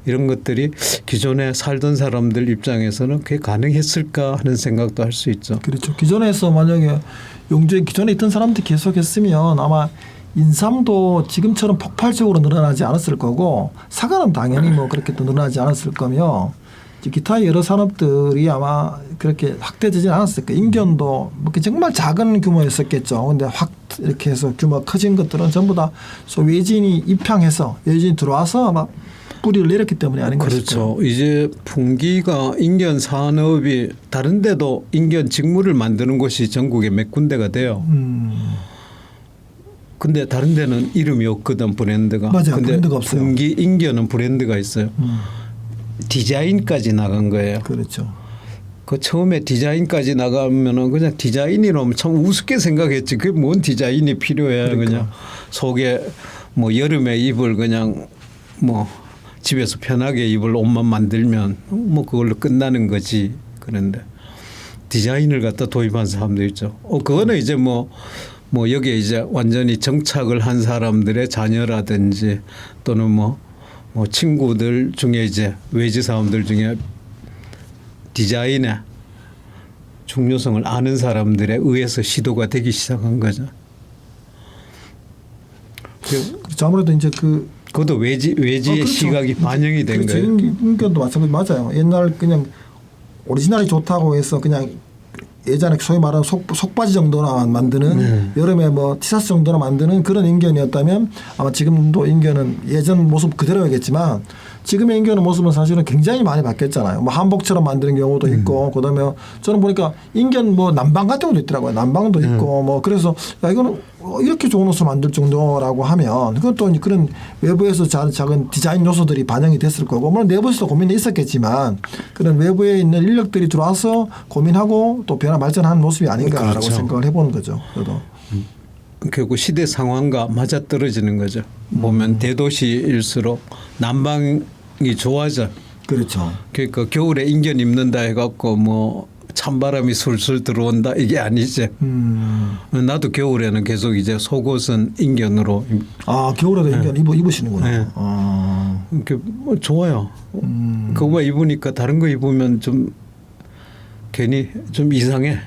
이런 것들이 기존에 살던 사람들 입장에서는 그게 가능했을까 하는 생각도 할 수 있죠. 그렇죠. 기존에서 만약에 영주에 기존에 있던 사람들이 계속했으면 아마 인삼도 지금처럼 폭발적으로 늘어나지 않았을 거고 사과는 당연히 뭐 그렇게 또 늘어나지 않았을 거며 기타 여러 산업들이 아마 그렇게 확대되지 않았을 거예요. 인견도 뭐 정말 작은 규모였었겠죠. 근데 확 이렇게 해서 규모가 커진 것들은 전부 다 외지인이 입향해서 외지인이 들어와서 아마 뿌리를 내렸기 때문에 아닌가 싶어요. 그렇죠. 이제 풍기가 인견 산업이 다른 데도 인견 직물을 만드는 곳이 전국에 몇 군데가 돼요. 근데 다른 데는 이름이 없거든 브랜드가. 맞아요. 근데 브랜드가 없어요. 풍기 인견은 브랜드가 있어요. 디자인까지 나간 거예요. 그렇죠. 그 처음에 디자인까지 나가면은 그냥 디자인이라면 참 우습게 생각했지. 그게 뭔 디자인이 필요해. 그러니까. 그냥 속에 뭐 여름에 입을 그냥 뭐 집에서 편하게 입을 옷만 만들면 뭐 그걸로 끝나는 거지. 그런데 디자인을 갖다 도입한 사람도 있죠. 그거는 이제 뭐 여기에 이제 완전히 정착을 한 사람들의 자녀라든지 또는 뭐 친구들 중에 이제 외지 사람들 중에 디자인의 중요성을 아는 사람들에 의해서 시도가 되기 시작한 거죠. 그렇죠. 아무래도 이제 그것도 외지의 그렇죠. 시각이 반영이 된 그렇죠. 거예요. 인견도 마찬가지 맞아요. 옛날 그냥 오리지널이 좋다고 해서 그냥 예전에 소위 말하는 속바지 정도나 만드는 여름에 뭐 티셔츠 정도나 만드는 그런 인견이었다면 아마 지금도 인견은 예전 모습 그대로이겠지만 지금의 인견의 모습은 사실은 굉장히 많이 바뀌었잖아요. 뭐 한복처럼 만드는 경우도 있고 그다음에 저는 보니까 인견 뭐 난방 같은 것도 있더라고요. 난방도 있고 뭐 그래서 야 이거는 이렇게 좋은 옷을 만들 정도라고 하면 그것도 그런 외부에서 작은 디자인 요소들이 반영이 됐을 거고 물론 내부에서도 고민이 있었겠지만 그런 외부에 있는 인력들이 들어와서 고민하고 또 변화 발전하는 모습이 아닌가라고 그렇죠. 생각을 해보는 거죠. 저도. 결국 시대 상황과 맞아떨어지는 거죠. 보면 대도시일수록 난방이 좋아져. 그렇죠. 그러니까 겨울에 인견 입는다 해갖고 뭐 찬바람이 술술 들어온다 이게 아니지. 나도 겨울에는 계속 이제 속옷은 인견으로. 아 겨울에도 인견 입으시는구나. 네. 아. 이렇게 뭐 좋아요. 그거만 입으니까 다른 거 입으면 좀 괜히 좀 이상해.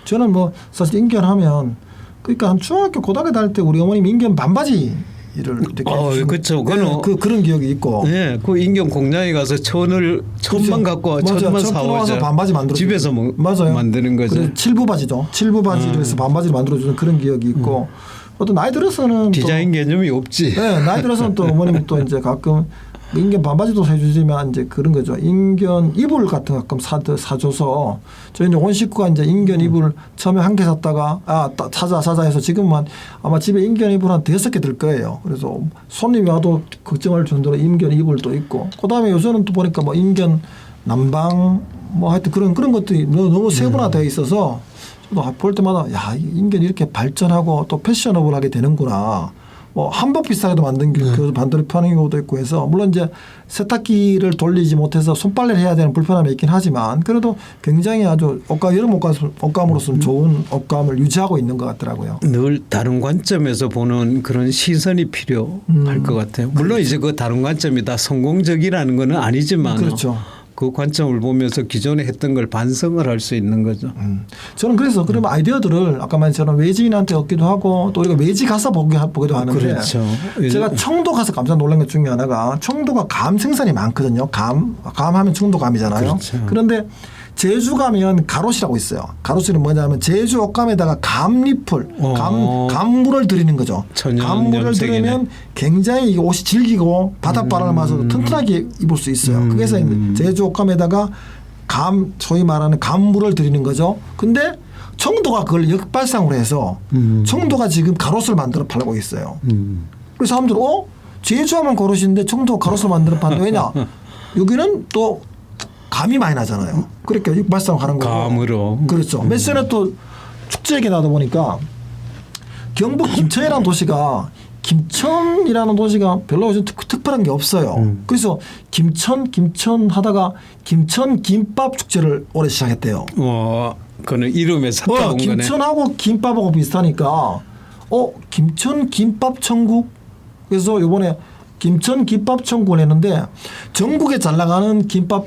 저는 뭐 사실 인견하면 그러니까 한 중학교 고등학교 다닐 때 우리 어머님 인견 반바지를 이렇게 그렇죠. 네, 그런 기억이 있고. 네, 그 인견 공장에 가서 천만 그렇죠. 갖고 와 맞아요. 천만 천 사오자. 와서 반바지 만들어 집에서 맞아요. 만드는 거죠. 그래서 칠부바지죠. 칠부바지를 해서 반바지를 만들어주는 그런 기억이 있고. 또 나이 들어서는 디자인 개념이 없지. 네, 나이 들어서는 또 어머님이 또 이제 가끔 인견 반바지도 해주지만 이제 그런 거죠. 인견 이불 같은 거 가끔 사줘서 저희 이제 온 식구가 이제 인견 이불 처음에 한 개 샀다가 사자 해서 지금은 아마 집에 인견 이불 한 5개 들 거예요. 그래서 손님이 와도 걱정할 정도로 인견 이불도 있고 그다음에 요새는 또 보니까 뭐 인견 난방 뭐 하여튼 그런 것들이 너무 세분화되어 있어서 저도 볼 때마다 야 인견 이렇게 발전하고 또 패셔너블하게 되는구나. 뭐 한복 비슷하게도 만든 그 반대로 파는 경우도 있고 해서 물론 이제 세탁기를 돌리지 못해서 손빨래를 해야 되는 불편함이 있긴 하지만 그래도 굉장히 아주 여름 옷감으로서는 좋은 옷감을 유지하고 있는 것 같더라고요. 늘 다른 관점에서 보는 그런 시선이 필요할 것 같아요. 물론 이제 그 다른 관점이 다 성공적이라는 건 아니지만 그렇죠. 그 관점을 보면서 기존에 했던 걸 반성을 할 수 있는 거죠. 저는 그래서 그러면 아이디어들을 아까 말처럼 외지인한테 얻기도 하고 또 우리가 외지 가서 보기도 하는데 그렇죠. 제가 청도 가서 깜짝 놀란 것 중에 하나가 청도가 감 생산이 많거든요. 감하면 청도감이잖아요. 그렇죠. 그런데 제주 가면 가로시라고 있어요. 가로시는 뭐냐면 제주 옷감에다가 감잎을 감물을 들이는 거죠. 감물을 들이면 굉장히 이 옷이 질기고 바닷바람을 맞아도 튼튼하게 입을 수 있어요. 그래서 제주 옷감에다가 소위 말하는 감물을 들이는 거죠. 근데 청도가 그걸 역발상으로 해서 청도가 지금 가로수를 만들어 팔고 있어요. 그래서 사람들은 제주하면 가로수인데 청도가 가로수를 만들어 파는 왜냐? 여기는 또 감이 많이 나잖아요. 그러니까 육발상 하는 거고. 감으로. 그렇죠. 며칠 전에 또 축제 얘기 나다 보니까 경북 김천이라는 도시가 김천이라는 도시가 별로 요즘 특별한 게 없어요. 그래서 김천 하다가 김천 김밥 축제를 올해 시작했대요. 그는 이름에서 따온 거네. 김천하고 김밥하고 비슷하니까 김천 김밥 천국 그래서 이번에 김천 김밥 천국을 했는데 전국에 잘 나가는 김밥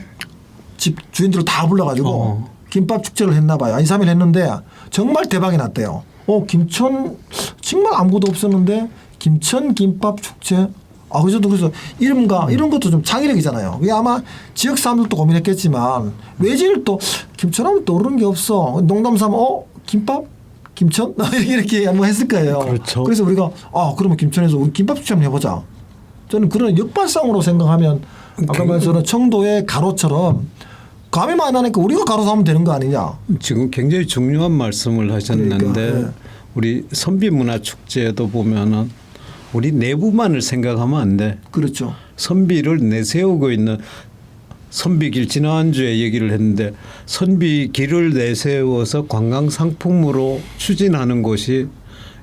집 주인들을 다 불러가지고 김밥 축제를 했나 봐요. 2, 3일 했는데 정말 대박이 났대요. 김천 정말 아무것도 없었는데 김천 김밥 축제. 그래서 이름과 이런 것도 좀 창의력이잖아요. 이게 아마 지역 사람들도 고민했겠지만 외지를 또 김천하면 떠오르는 게 없어. 농담삼아 김밥? 김천? 이렇게 뭐 했을 거예요. 그렇죠. 그래서 우리가 그러면 김천에서 우리 김밥 축제 한번 해보자. 저는 그런 역발상으로 생각하면 아까 말처럼 청도의 가로처럼 감이 많이 나니까 우리가 가로서 하면 되는 거 아니냐. 지금 굉장히 중요한 말씀을 하셨는데 그러니까, 우리 선비문화축제도 보면은 우리 내부만을 생각하면 안 돼. 그렇죠. 선비를 내세우고 있는 선비길 지난주에 얘기를 했는데 선비길을 내세워서 관광 상품으로 추진하는 곳이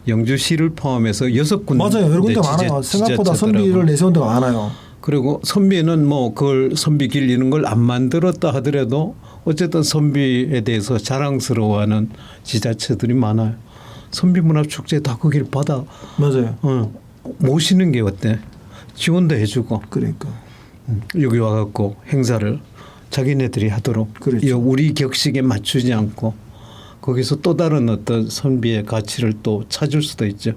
영주시를 포함해서 6군데 맞아요. 여러 군데 많아요. 생각보다 선비를 내세운 데가 많아요. 그리고 선비는 뭐 그걸 선비길 이런 걸 안 만들었다 하더라도 어쨌든 선비에 대해서 자랑스러워하는 지자체들이 많아요. 선비문화축제 다 거기를 받아 맞아요. 모시는 게 어때? 지원도 해주고. 그러니까. 여기 와갖고 행사를 자기네들이 하도록. 그렇죠. 우리 격식에 맞추지 않고 거기서 또 다른 어떤 선비의 가치를 또 찾을 수도 있죠.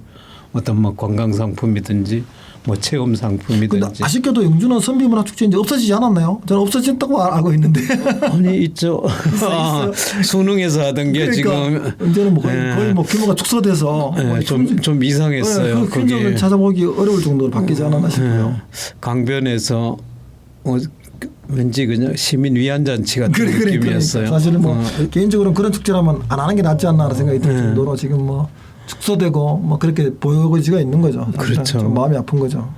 어떤 뭐 관광상품이든지 뭐 체험 근데 상품이든지. 아쉽게도 영주는 선비문화축제 이제 없어지지 않았나요? 저는 없어졌다고 알고 있는데. 아니 있죠. 있어요. 수능에서 하던 게 그러니까 지금 이제는 뭐 예. 거의 뭐 규모가 축소돼서 뭐 좀 이상했어요. 그 흔적을 찾아보기 어려울 정도로 바뀌지 않았나 싶어요. 강변에서 왠지 그냥 시민 위안잔치 같은 느낌이었어요. 사실은 뭐 개인적으로는 그런 축제라면 안 하는 게 낫지 않나라는 생각이 들 정도로 지금 뭐 축소되고 뭐 그렇게 보여지가 있는 거죠. 그렇죠. 좀 마음이 아픈 거죠.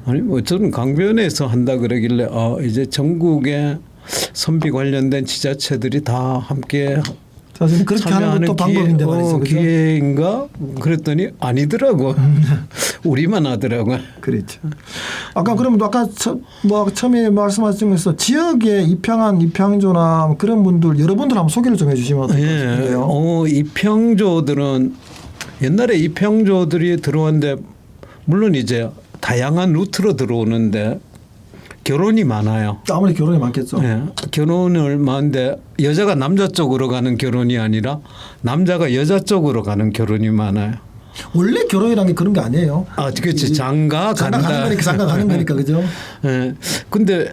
아니 뭐 저는 강변에서 한다 그러길래 이제 전국에 선비 관련된 지자체들이 다 함께 사실 그렇게 하는 것도 방법인데 말이죠. 그죠? 기회인가 그랬더니 아니더라고. 우리만 하더라고. 그렇죠. 아까 그러면 아까 처음에 말씀하신 것에서 지역에 입향한 입향조나 그런 분들 여러분들 한번 소개를 좀 해주시면 어떨까요? 입향조들은 옛날에 입향조들이 들어왔는데 물론 이제 다양한 루트로 들어오는데 결혼이 많아요. 아무리 결혼이 많겠죠. 네, 결혼을 많은데 여자가 남자 쪽으로 가는 결혼이 아니라 남자가 여자 쪽으로 가는 결혼이 많아요. 원래 결혼이라는 게 그런 게 아니에요. 그렇지. 장가 간다. 장가 가는 거니까 그죠? 네. 근데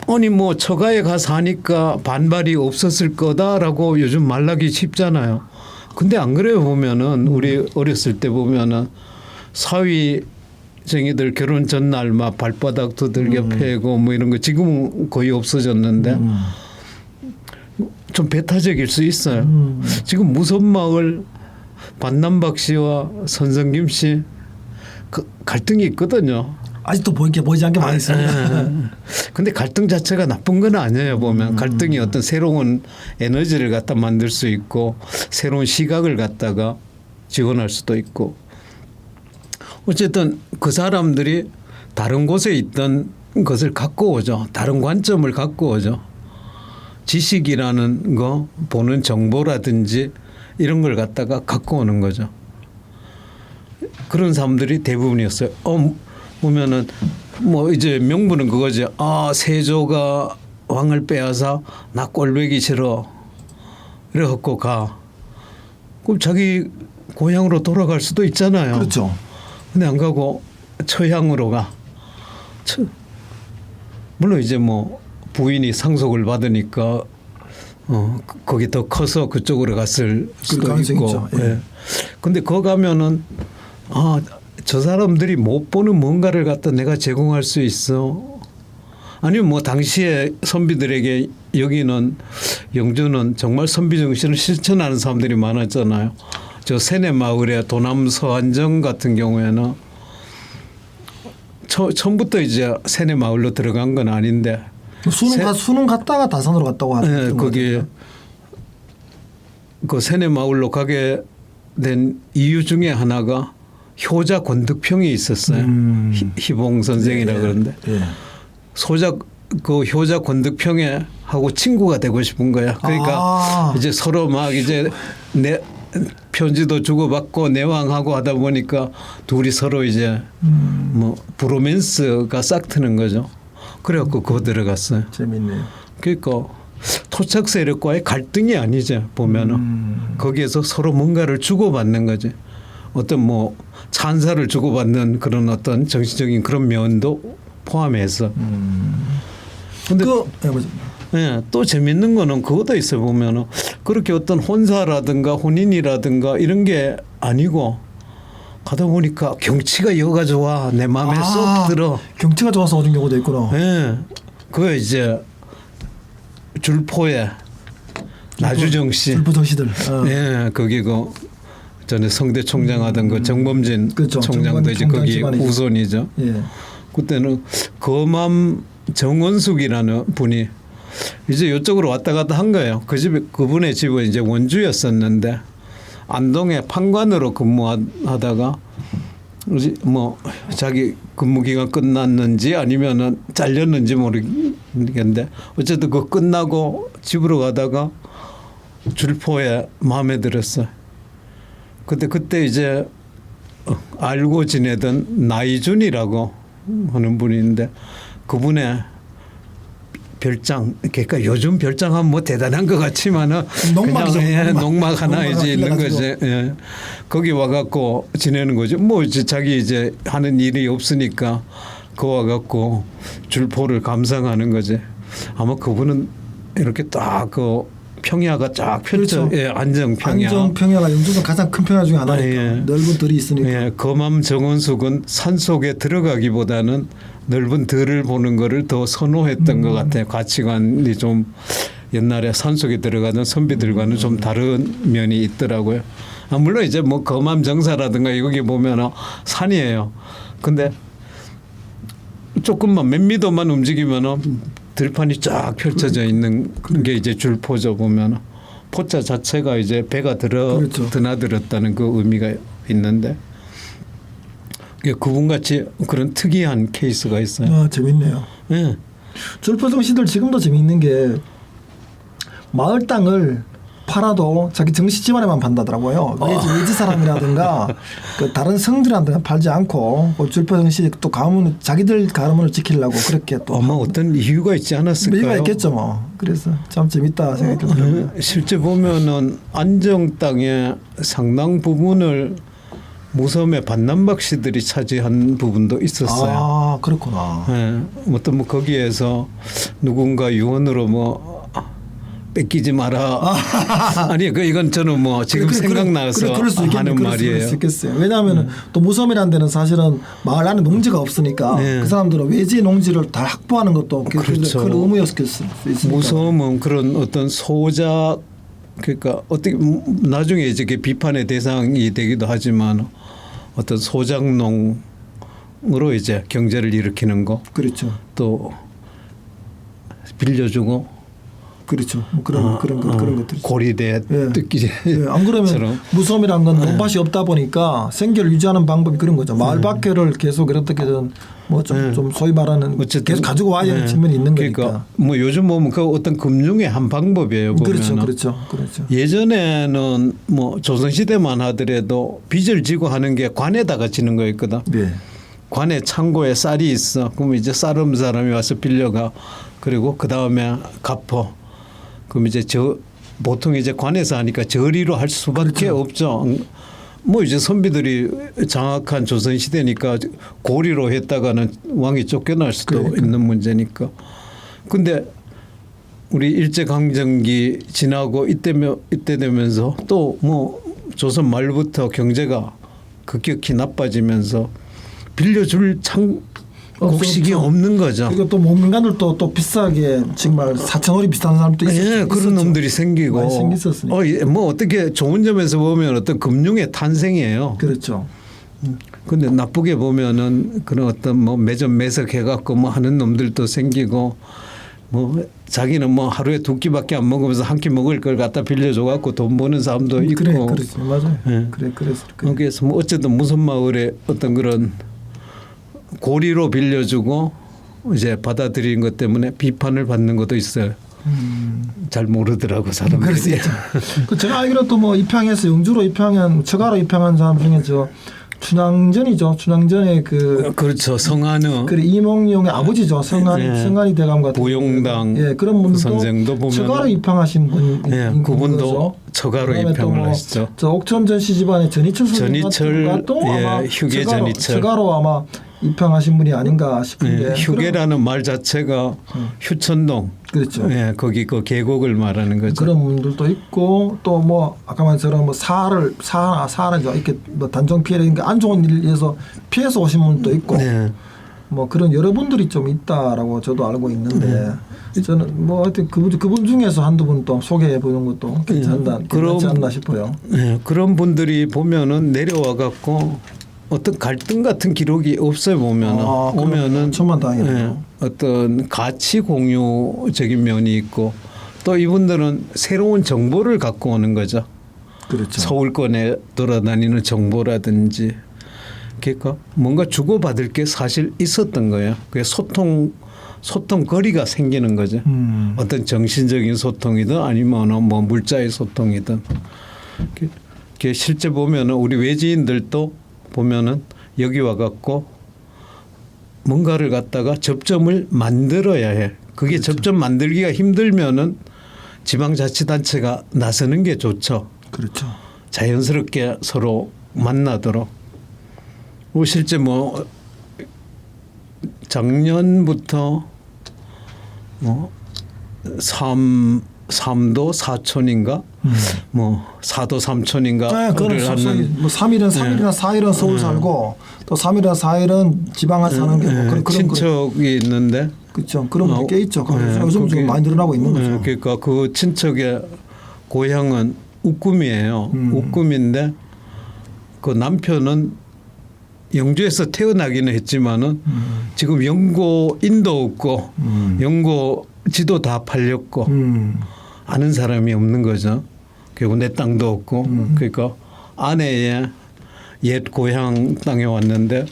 아니 뭐 처가에 가서 하니까 반발이 없었을 거다라고 요즘 말하기 쉽잖아요. 근데 안 그래요. 보면은 우리 어렸을 때 보면은 사위쟁이들 결혼 전날 막 발바닥 두들겨 패고 뭐 이런 거 지금은 거의 없어졌는데 좀 배타적일 수 있어요. 지금 무선마을 반남박 씨와 선성김 씨 갈등이 있거든요. 아직도 보이지 않게 많이 있습니다. 근데 갈등 자체가 나쁜 건 아니에요. 보면 갈등이 어떤 새로운 에너지를 갖다 만들 수 있고 새로운 시각을 갖다가 지원할 수도 있고 어쨌든 그 사람들이 다른 곳에 있던 것을 갖고 오죠. 다른 관점을 갖고 오죠. 지식이라는 거 보는 정보라든지 이런 걸 갖다가 갖고 오는 거죠. 그런 사람들이 대부분이었어요. 보면은 뭐 이제 명분은 그거지. 세조가 왕을 빼앗아 나 꼴보기 싫어. 이래갖고 가. 그럼 자기 고향으로 돌아갈 수도 있잖아요. 그렇죠. 근데 안 가고 처향으로 가. 물론 이제 뭐 부인이 상속을 받으니까 거기 더 커서 그쪽으로 갔을 수도 있고. 예. 근데 거 가면은 저 사람들이 못 보는 뭔가를 갖다 내가 제공할 수 있어. 아니면 뭐 당시에 선비들에게 여기는 영주는 정말 선비 정신을 실천하는 사람들이 많았잖아요. 저 세내마을의 도남 서안정 같은 경우에는 처음부터 이제 세내마을로 들어간 건 아닌데 수능 갔다가 다산으로 갔다고 하죠. 네, 거기 그 세내마을로 가게 된 이유 중에 하나가 효자 권득평이 있었어요. 희봉 선생이라 그러는데 그 효자 권득평에 하고 친구가 되고 싶은 거야. 그러니까 이제 서로 막 이제 편지도 주고받고 내왕하고 하다 보니까 둘이 서로 이제 뭐 브로맨스가 싹 트는 거죠. 그래갖고 그거 들어갔어요. 재밌네요. 그러니까 토착 세력과의 갈등이 아니죠. 보면은 거기에서 서로 뭔가를 주고받는 거지. 어떤 뭐 찬사를 주고받는 그런 어떤 정신적인 그런 면도 포함해서. 근데 또 재밌는 거는 그것도 있어요. 보면은 그렇게 어떤 혼사라든가 혼인이라든가 이런 게 아니고 가다 보니까 경치가 여가 좋아. 내 마음에 쏙 들어. 경치가 좋아서 오는 경우도 있구나. 네. 그거 이제 줄포에 나주정 씨. 줄포 정씨들. 네. 거기 그 전에 성대 총장 하던 그 정범진 그렇죠. 총장도 이제 거기 후손이죠. 예. 그때는 거맘 정원숙이라는 분이 이제 이쪽으로 왔다 갔다 한 거예요. 그분의 집은 이제 원주였었는데 안동에 판관으로 근무하다가 뭐 자기 근무 기간 끝났는지 아니면은 잘렸는지 모르겠는데 어쨌든 그 끝나고 집으로 가다가 줄포에 마음에 들었어요. 근데 그때 이제 알고 지내던 나이준이라고 하는 분이 있는데 그분의 별장, 그러니까 요즘 별장하면 뭐 대단한 것 같지만은 농막이죠, 그냥 농막. 농막 하나 농막 이제 있는 빌려가지고. 거지. 예. 거기 와갖고 지내는 거죠. 뭐 이제 자기 이제 하는 일이 없으니까 그 와갖고 줄포를 감상하는 거지. 아마 그분은 이렇게 딱 그 평야가 쫙 펼쳐, 그렇죠. 예, 안정평야. 안정평야가 영주도 가장 큰 평야 중에 하나니까 예. 넓은 들이 있으니까. 예, 검암 정원숙은 산 속에 들어가기보다는 넓은 들을 보는 거를 더 선호했던 것 같아요. 가치관이 좀 옛날에 산 속에 들어가던 선비들과는 좀 다른 면이 있더라고요. 아, 물론 이제 뭐 검암 정사라든가 여기 보면 산이에요. 근데 조금만 몇 미터만 움직이면 들판이 쫙 펼쳐져 있는 게 이제 줄포죠. 보면 포자 자체가 이제 배가 그렇죠. 드나들었다는 그 의미가 있는데 그분같이 그런 특이한 케이스가 있어요. 아, 재밌네요. 예. 줄포성 시들 지금도 재미있는 게 마을 땅을 팔아도 자기 정씨 집안에만 판다더라고요. 외지 사람이라든가 그 다른 성들한테 팔지 않고 그 줄포성 시또 가문 자기들 가문을 지키려고 그렇게 또 아마 어떤 이유가 있지 않았을까요? 이유가 있겠죠 뭐. 그래서 참 재밌다 생각이 들더라고요. 실제 보면은 안정 땅의 상당 부분을 무섬의 반남박 씨들이 차지한 부분도 있었어요. 아 그렇구나. 예, 어떤 뭐 거기에서 누군가 유언으로 뭐 뺏기지 마라. 아니 그 이건 저는 뭐 지금 생각나서 그럴 수 하는 말이에요. 그럴 수 있겠어요. 왜냐하면 또 무섬이라는 데는 사실은 마을 안에 농지가 없으니까 네. 그 사람들은 외지 농지를 다 확보하는 것도 그렇죠. 큰 의무였을 수 있으니까. 무섬은 그런 어떤 소작 그러니까 어떻게 나중에 이제 그 비판의 대상이 되기도 하지만 어떤 소작농으로 이제 경제를 일으키는 거 그렇죠. 또 빌려주고 그렇죠. 뭐 그런 것들이. 고리대 예. 뜯기지. 예, 안 그러면 무섬이란 건 논밭이 없다 보니까 생계를 유지하는 방법이 그런 거죠. 마을 밖에를 계속 어떻게든 뭐 좀 소위 말하는 어쨌든 계속 가지고 와야 하는 측면이 있는 그러니까 거니까. 뭐 요즘 보면 그 어떤 금융의 한 방법이에요. 보면은. 그렇죠. 예전에는 뭐 조선시대만 하더라도 빚을 지고 하는 게 관에다가 지는 거였거든. 네. 관에 창고에 쌀이 있어. 그럼 이제 쌀은 사람이 와서 빌려가. 그리고 그 다음에 갚어. 그럼 이제 보통 이제 관에서 하니까 저리로 할 수밖에 없죠. 뭐 이제 선비들이 장악한 조선 시대니까 고리로 했다가는 왕이 쫓겨날 수도 있는 문제니까. 근데 우리 일제강점기 지나고 이때 되면서 또 뭐 조선 말부터 경제가 급격히 나빠지면서 빌려줄 곡식이 없는 거죠. 그리고 또 민간들도 또 비싸게 정말 4,000원이 비싼 사람도 있었죠. 예, 그런 놈들이 생기고. 많이 생겼었으니까. 뭐 어떻게 좋은 점에서 보면 어떤 금융의 탄생이에요. 그렇죠. 근데 나쁘게 보면은 그런 어떤 뭐 매점 매석해갖고 뭐 하는 놈들도 생기고 뭐 자기는 뭐 하루에 2끼밖에 안 먹으면서 한 끼 먹을 걸 갖다 빌려줘갖고 돈 버는 사람도 있고. 그렇죠. 맞아요. 예. 그래서 그래서 뭐 어쨌든 무슨 마을에 어떤 그런 고리로 빌려주고 이제 받아들인 것 때문에 비판을 받는 것도 있어요. 잘 모르더라고 사람들이. 그 제가 알기로 또 뭐 입양해서 영주로 입양한 처가로 입양한 사람 중에 저 춘향전이죠. 춘향전의 그렇죠. 성한의 그 이몽룡의 아버지죠. 성한이 대감 같은 보용당 예, 그런 분도 선생도 보면 처가로 입양하신 분. 예, 그분도 처가로 입양을 하시죠. 저 옥천전 씨 집안의 전희철 전희철 또 아마 휴게 전희철 처가로 아마 입양하신 분이 아닌가 싶은데. 예, 휴게라는 말 자체가 휴천동. 그렇죠. 예, 거기 그 계곡을 말하는 거죠. 그런 분들도 있고 또 뭐 아까 말처럼 뭐 사하라죠. 이렇게 뭐 단종 피해라든가 안 좋은 일에서 피해서 오신 분도 있고 네. 뭐 그런 여러 분들이 좀 있다라고 저도 알고 있는데 저는 뭐 하여튼 그분 중에서 한두 분 또 소개해 보는 것도 괜찮지 않나 싶어요. 네, 그런 분들이 보면은 내려와 갖고 어떤 갈등 같은 기록이 없어요. 오면은 천만 다행이네요. 어떤 가치 공유적인 면이 있고 또 이분들은 새로운 정보를 갖고 오는 거죠. 그렇죠. 서울권에 돌아다니는 정보라든지 그러니까 뭔가 주고받을 게 사실 있었던 거예요. 그게 소통 거리가 생기는 거죠. 어떤 정신적인 소통이든 아니면 뭐 물자의 소통이든. 그게 실제 보면은 우리 외지인들도 보면은 여기 와갖고 뭔가를 갖다가 접점을 만들어야 해. 그게 그렇죠. 접점 만들기가 힘들면은 지방자치단체가 나서는 게 좋죠. 그렇죠. 자연스럽게 서로 만나도록. 뭐 실제 뭐 작년부터 뭐 삼도 사촌인가 뭐 사도 삼촌인가 네, 그거는 를 소위 하는 뭐 3일은 3일이나 4일은 서울 살고 또 3일이나 4일은 지방에 사는 게 뭐 그런 친척이 있는데 그렇죠. 그런 분들 꽤 있죠. 네, 요즘 그게- 좀 많이 늘어나고 있는 거죠. 그러니까 그 친척의 고향은 우금이에요. 우금인데 그 남편은 영주에서 태어나기는 했지만은 지금 연고인도 없고 연고지도 다 팔렸고 아는 사람이 없는 거죠. 결국 내 땅도 없고 그러니까 아내의 옛 고향 땅에 왔는데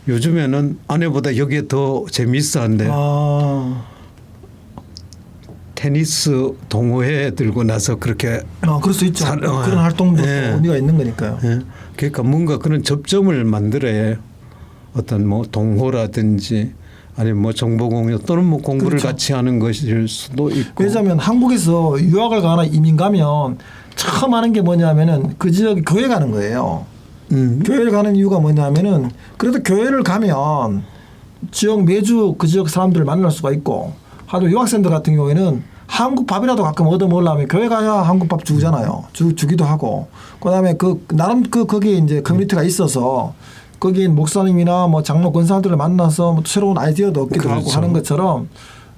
요즘에는 아내보다 여기에 더 재밌어한데 아, 테니스 동호회 들고 나서 그렇게 그럴 수 있죠. 살- 그런 활동도 또 예. 의미가 있는 거니까요. 예. 그러니까 뭔가 그런 접점을 만들어야 해요. 어떤 뭐 동호라든지 아니면 뭐 정보 공유 또는 뭐 공부를 그렇죠. 같이 하는 것일 수도 있고. 왜냐하면 한국에서 유학을 가거나 이민 가면 처음 하는 게 뭐냐면은 그 지역 교회 가는 거예요. 교회를 가는 이유가 뭐냐면은 그래도 교회를 가면 지역 매주 그 지역 사람들을 만날 수가 있고 하도 유학생들 같은 경우에는 한국 밥이라도 가끔 얻어 먹으려면 교회 가야 한국 밥 주잖아요. 주기도 하고 그다음에 그 나름 거기에 이제 커뮤니티가 있어서 거기 목사님이나 뭐 장로 권사들을 만나서 뭐 새로운 아이디어도 얻기도 하고 그렇죠. 하는 것처럼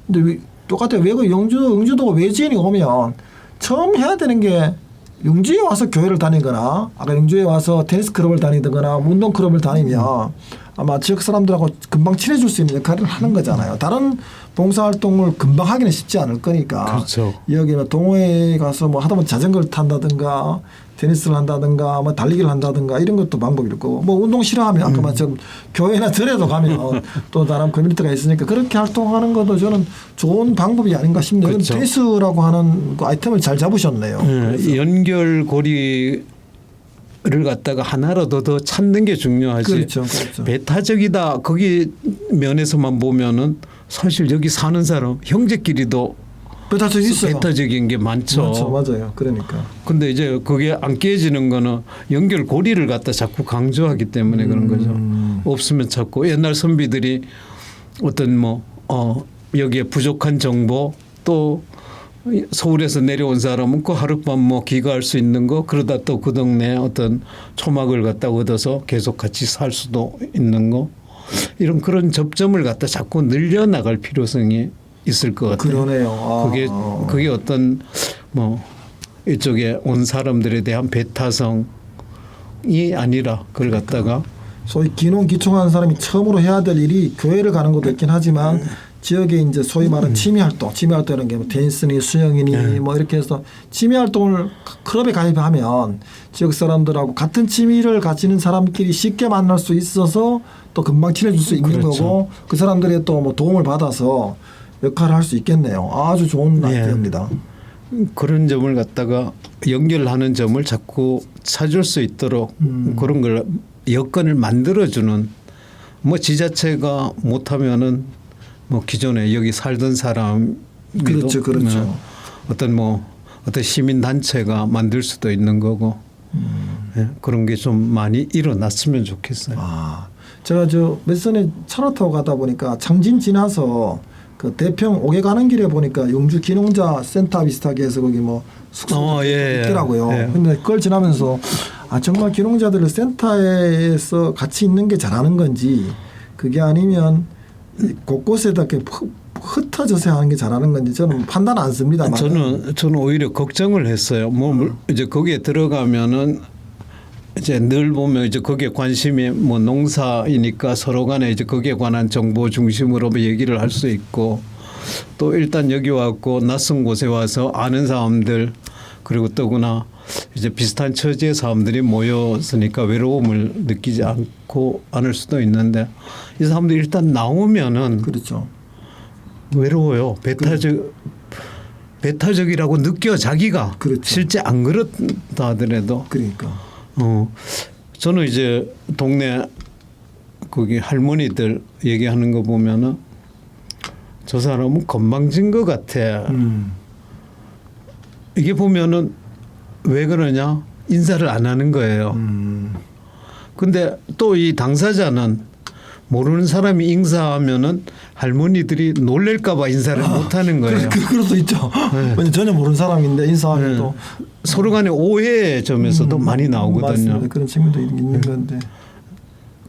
근데 똑같아요. 외국 영주도 외지인이 오면 처음 해야 되는 게 영주에 와서 교회를 다니거나 아까 영주에 와서 테니스 클럽을 다니거나 운동 클럽을 다니면 아마 지역 사람들하고 금방 친해질 수 있는 역할을 하는 거잖아요. 다른 봉사활동을 금방 하기는 쉽지 않을 거니까. 그렇죠. 여기 뭐 동호회에 가서 뭐 하다못해 자전거를 탄다든가 테니스를 한다든가 뭐 달리기를 한다든가 이런 것도 방법일 거고 뭐 운동 싫어하면 아까 말처럼 교회나 절에도 가면 또 다른 커뮤니티가 있으니까 그렇게 활동하는 것도 저는 좋은 방법이 아닌가 싶네요. 그렇죠. 테니스라고 하는 그 아이템을 잘 잡으셨네요. 그래서. 연결고리를 갖다가 하나라도 더 찾는 게 중요하지. 그렇죠, 그렇죠. 배타적이다 거기 면에서만 보면은 사실 여기 사는 사람 형제끼리도 배타적 있어요. 배타적인 게 많죠. 맞죠, 맞아요. 그러니까. 근데 이제 그게 안 깨지는 거는 연결고리를 갖다 자꾸 강조하기 때문에 그런 거죠. 없으면 자꾸 옛날 선비들이 어떤 뭐 여기에 부족한 정보 또 서울에서 내려온 사람은 그 하룻밤 뭐 귀가할 수 있는 거 그러다 또 그 동네 어떤 초막을 갖다 얻어서 계속 같이 살 수도 있는 거 이런 그런 접점을 갖다 자꾸 늘려나갈 필요성이 있을 것 같아요. 그러네요. 아. 그게 어떤 뭐 이쪽에 온 사람들에 대한 배타성이 아니라 그걸 갖다가 소위 기농기총하는 사람이 처음으로 해야 될 일이 교회를 가는 것도 있긴 하지만 지역에 이제 소위 말하는 취미활동이라는 게 뭐 테니스니 수영이니 뭐 이렇게 해서 취미활동을 클럽에 가입하면 지역 사람들하고 같은 취미를 가지는 사람끼리 쉽게 만날 수 있어서 또 금방 친해질 수 있는 그렇죠. 거고 그 사람들의 또 뭐 도움을 받아서 역할을 할 수 있겠네요. 아주 좋은 아이디어입니다. 그런 점을 갖다가 연결하는 점을 자꾸 찾을 수 있도록 그런 걸 여건을 만들어주는 뭐 지자체가 못하면은 뭐 기존에 여기 살던 사람이 그렇죠, 그렇죠. 어떤 시민 단체가 만들 수도 있는 거고 예, 그런 게 좀 많이 일어났으면 좋겠어요. 아, 제가 저 몇 전에 차로 타고 가다 보니까 창진 지나서 그 대평 오게 가는 길에 보니까 영주 기농자 센터 비슷하게 해서 거기 뭐 숙소가 있더라고요. 예. 근데 그걸 지나면서 아 정말 기농자들을 센터에서 같이 있는 게 잘하는 건지 그게 아니면 곳곳에다 이렇게 흩어져서 하는 게 잘하는 건지 저는 판단 안 씁니다. 저는 오히려 걱정을 했어요. 뭐 이제 거기에 들어가면은 이제 늘 보면 이제 거기에 관심이 뭐 농사이니까 서로 간에 이제 거기에 관한 정보 중심으로 뭐 얘기를 할 수 있고 또 일단 여기 왔고 낯선 곳에 와서 아는 사람들 그리고 더구나 이제 비슷한 처지의 사람들이 모였으니까 외로움을 느끼지 않고 않을 수도 있는데 이 사람들이 일단 나오면은 그렇죠. 외로워요. 배타적이라고 느껴 자기가 그렇죠. 실제 안 그렇다 하더라도 그러니까 저는 이제 동네 거기 할머니들 얘기하는 거 보면은 저 사람은 건방진 것 같아. 이게 보면은 왜 그러냐? 인사를 안 하는 거예요. 근데 또 이 당사자는 모르는 사람이 인사하면은 할머니들이 놀랄까봐 인사를 못 하는 거예요. 그럴 수 있죠. 왜냐면 전혀 모르는 사람인데 인사하면 또 서로 간의 오해의 점에서도 많이 나오거든요. 맞습니다. 그런 측면도 있는 건데.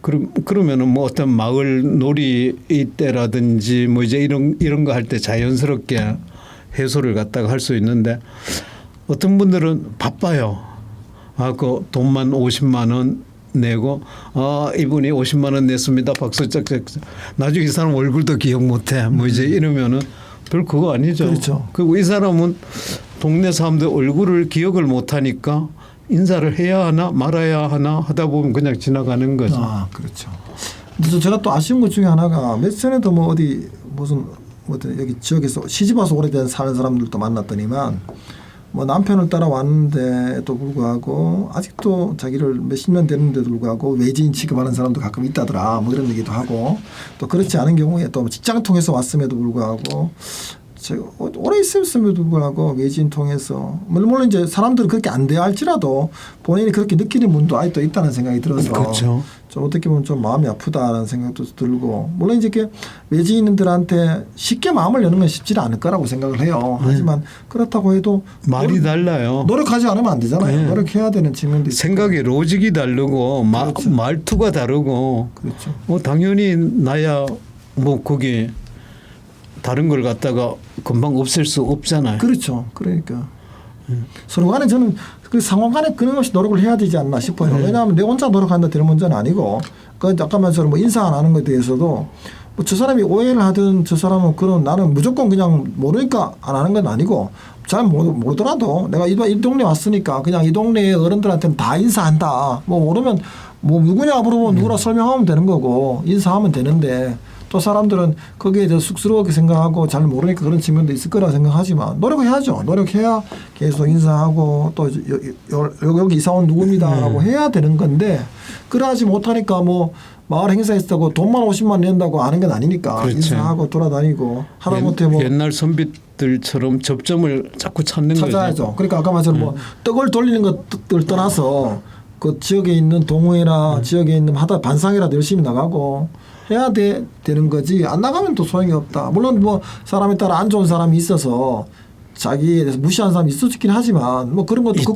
그러면은 뭐 어떤 마을 놀이 때라든지 뭐 이제 이런 거 할 때 자연스럽게 해소를 갖다가 할 수 있는데 어떤 분들은 바빠요. 그 돈만 50만 원 내고 이분이 50만 원 냈습니다. 박수 짝짝. 나중에 이 사람 얼굴도 기억 못해. 뭐 이제 이러면은 별 그거 아니죠. 그렇죠. 그리고 이 사람은 동네 사람들 얼굴을 기억을 못하니까 인사를 해야 하나 말아야 하나 하다 보면 그냥 지나가는 거죠. 그렇죠. 그래서 제가 또 아쉬운 것 중에 하나가 며칠 전에도 뭐 어디 무슨 여기 지역에서 시집 와서 오래된 사는 사람들도 만났더니만 뭐 남편을 따라왔는데도 불구하고 아직도 자기를 몇십 년 됐는데도 불구하고 외지인 취급하는 사람도 가끔 있다더라. 뭐 이런 얘기도 하고 또 그렇지 않은 경우에 또 직장 통해서 왔음에도 불구하고 제가 오래 있었음에도 불구하고 외지인 통해서 물론 이제 사람들은 그렇게 안 돼야 할지라도 본인이 그렇게 느끼는 분도 아직도 있다는 생각이 들어서 그렇죠. 좀 어떻게 보면 좀 마음이 아프다라는 생각도 들고 물론 이제 이렇게 외지인들한테 쉽게 마음을 여는 건 쉽지는 않을 거라고 생각을 해요. 하지만 그렇다고 해도 말이 달라요. 노력하지 않으면 안 되잖아요. 네. 노력해야 되는 측면도 있고. 생각의 로직이 다르고 그렇죠. 말투가 다르고 그렇죠. 당연히 나야 뭐 거기 다른 걸 갖다가 금방 없앨 수 없잖아요. 그렇죠. 그러니까 서로 간에 저는 그 상황 간에 끊임없이 노력을 해야 되지 않나 싶어요. 왜냐하면 내 혼자 노력한다 되는 문제는 아니고 그 아까 말처럼 뭐 인사 안 하는 것에 대해서도 뭐 저 사람이 오해를 하든 저 사람은 그런 나는 무조건 그냥 모르니까 안 하는 건 아니고 잘 모르더라도 내가 이 동네 왔으니까 그냥 이 동네 어른들한테는 다 인사한다. 뭐 모르면 뭐 누구냐 물어보면 누구나 설명하면 되는 거고 인사하면 되는데 또 사람들은 거기에 대해서 쑥스러워하게 생각하고 잘 모르니까 그런 측면도 있을 거라 생각하지만 노력해야죠. 노력해야 계속 인사하고 또 여기 이사 온 누구입니다라고 해야 되는 건데 그러하지 못하니까 뭐 마을 행사 있다고 돈만 50만 낸다고 아는 건 아니니까 그렇죠. 인사하고 돌아다니고 하다못해 뭐 옛날 선비들처럼 접점을 자꾸 찾는 찾아야죠. 거죠. 그러니까 아까 말처럼 뭐 떡을 돌리는 것들 떠나서 그 지역에 있는 동호회나 지역에 있는 하다 반상이라도 열심히 나가고 해야 되는 거지 안 나가면 또 소용이 없다. 물론 뭐 사람에 따라 안 좋은 사람이 있어서 자기에 대해서 무시하는 사람이 있을 수 있긴 하지만 뭐 그런 것도 있죠.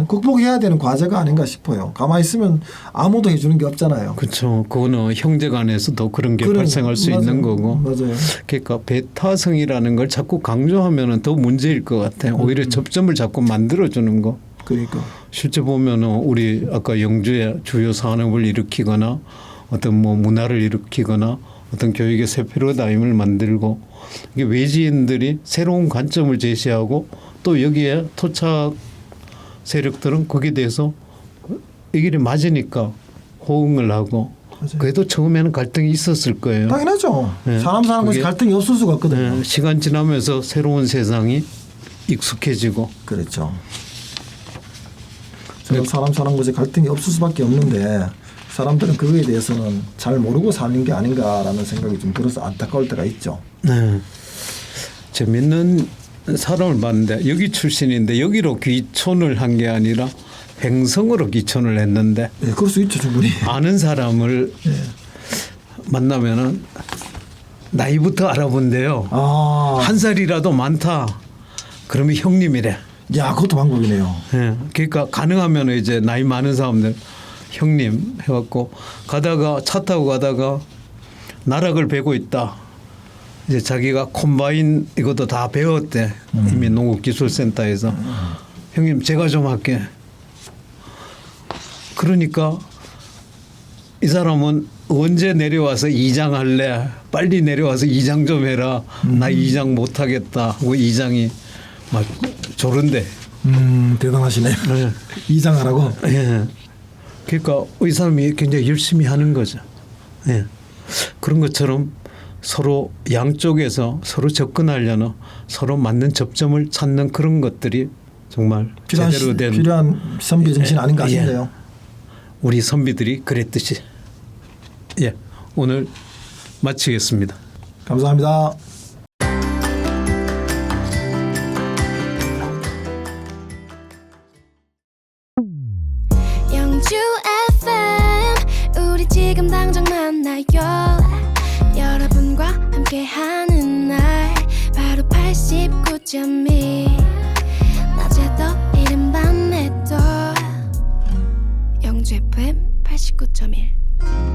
극복해야 되는 과제가 아닌가 싶어요. 가만히 있으면 아무도 해주는 게 없잖아요. 그렇죠. 그거는 형제간에서도 그런 게 발생할 수 있는 거고. 맞아요. 그러니까 배타성이라는 걸 자꾸 강조하면은 더 문제일 것 같아요. 오히려 접점을 자꾸 만들어주는 거. 그러니까 실제 보면은 우리 아까 영주의 주요 산업을 일으키거나 어떤 뭐 문화를 일으키거나 어떤 교육의 새 패러다임을 만들고 이게 외지인들이 새로운 관점을 제시하고 또 여기에 토착 세력들은 거기에 대해서 이 길이 맞으니까 호응을 하고 맞아요. 그래도 처음에는 갈등이 있었을 거예요. 당연하죠. 네. 사람 사는 것이 그게- 갈등이 없을 수가 없거든요. 네, 시간 지나면서 새로운 세상이 익숙해지고 그렇죠. 사람 사는 것에 갈등이 없을 수밖에 없는데 사람들은 그거에 대해서는 잘 모르고 사는 게 아닌가라는 생각이 좀 들어서 안타까울 때가 있죠. 네. 재밌는 사람을 봤는데 여기 출신인데 여기로 귀촌을 한 게 아니라 횡성으로 귀촌을 했는데 네, 그럴 수 있죠 충분히. 아는 사람을 만나면은 나이부터 알아본대요. 한 살이라도 많다. 그러면 형님이래. 야, 그것도 방법이네요. 예. 그러니까 가능하면 이제 나이 많은 사람들 형님 해갖고 가다가 차 타고 가다가 나락을 베고 있다. 이제 자기가 콤바인 이것도 다 배웠대. 이미 농업기술센터에서. 형님 제가 좀 할게. 그러니까 이 사람은 언제 내려와서 이장할래? 빨리 내려와서 이장 좀 해라. 나 이장 못하겠다. 하고 이장이 막 조른대. 대단하시네. 네. 이장하라고. 예. 그러니까 이 사람이 굉장히 열심히 하는 거죠. 예. 그런 것처럼 서로 양쪽에서 서로 접근하려는 서로 맞는 접점을 찾는 그런 것들이 정말 제대로 된 필요한 선비 정신 아닌가 싶네요. 우리 선비들이 그랬듯이. 예. 오늘 마치겠습니다. 감사합니다. FM 89.1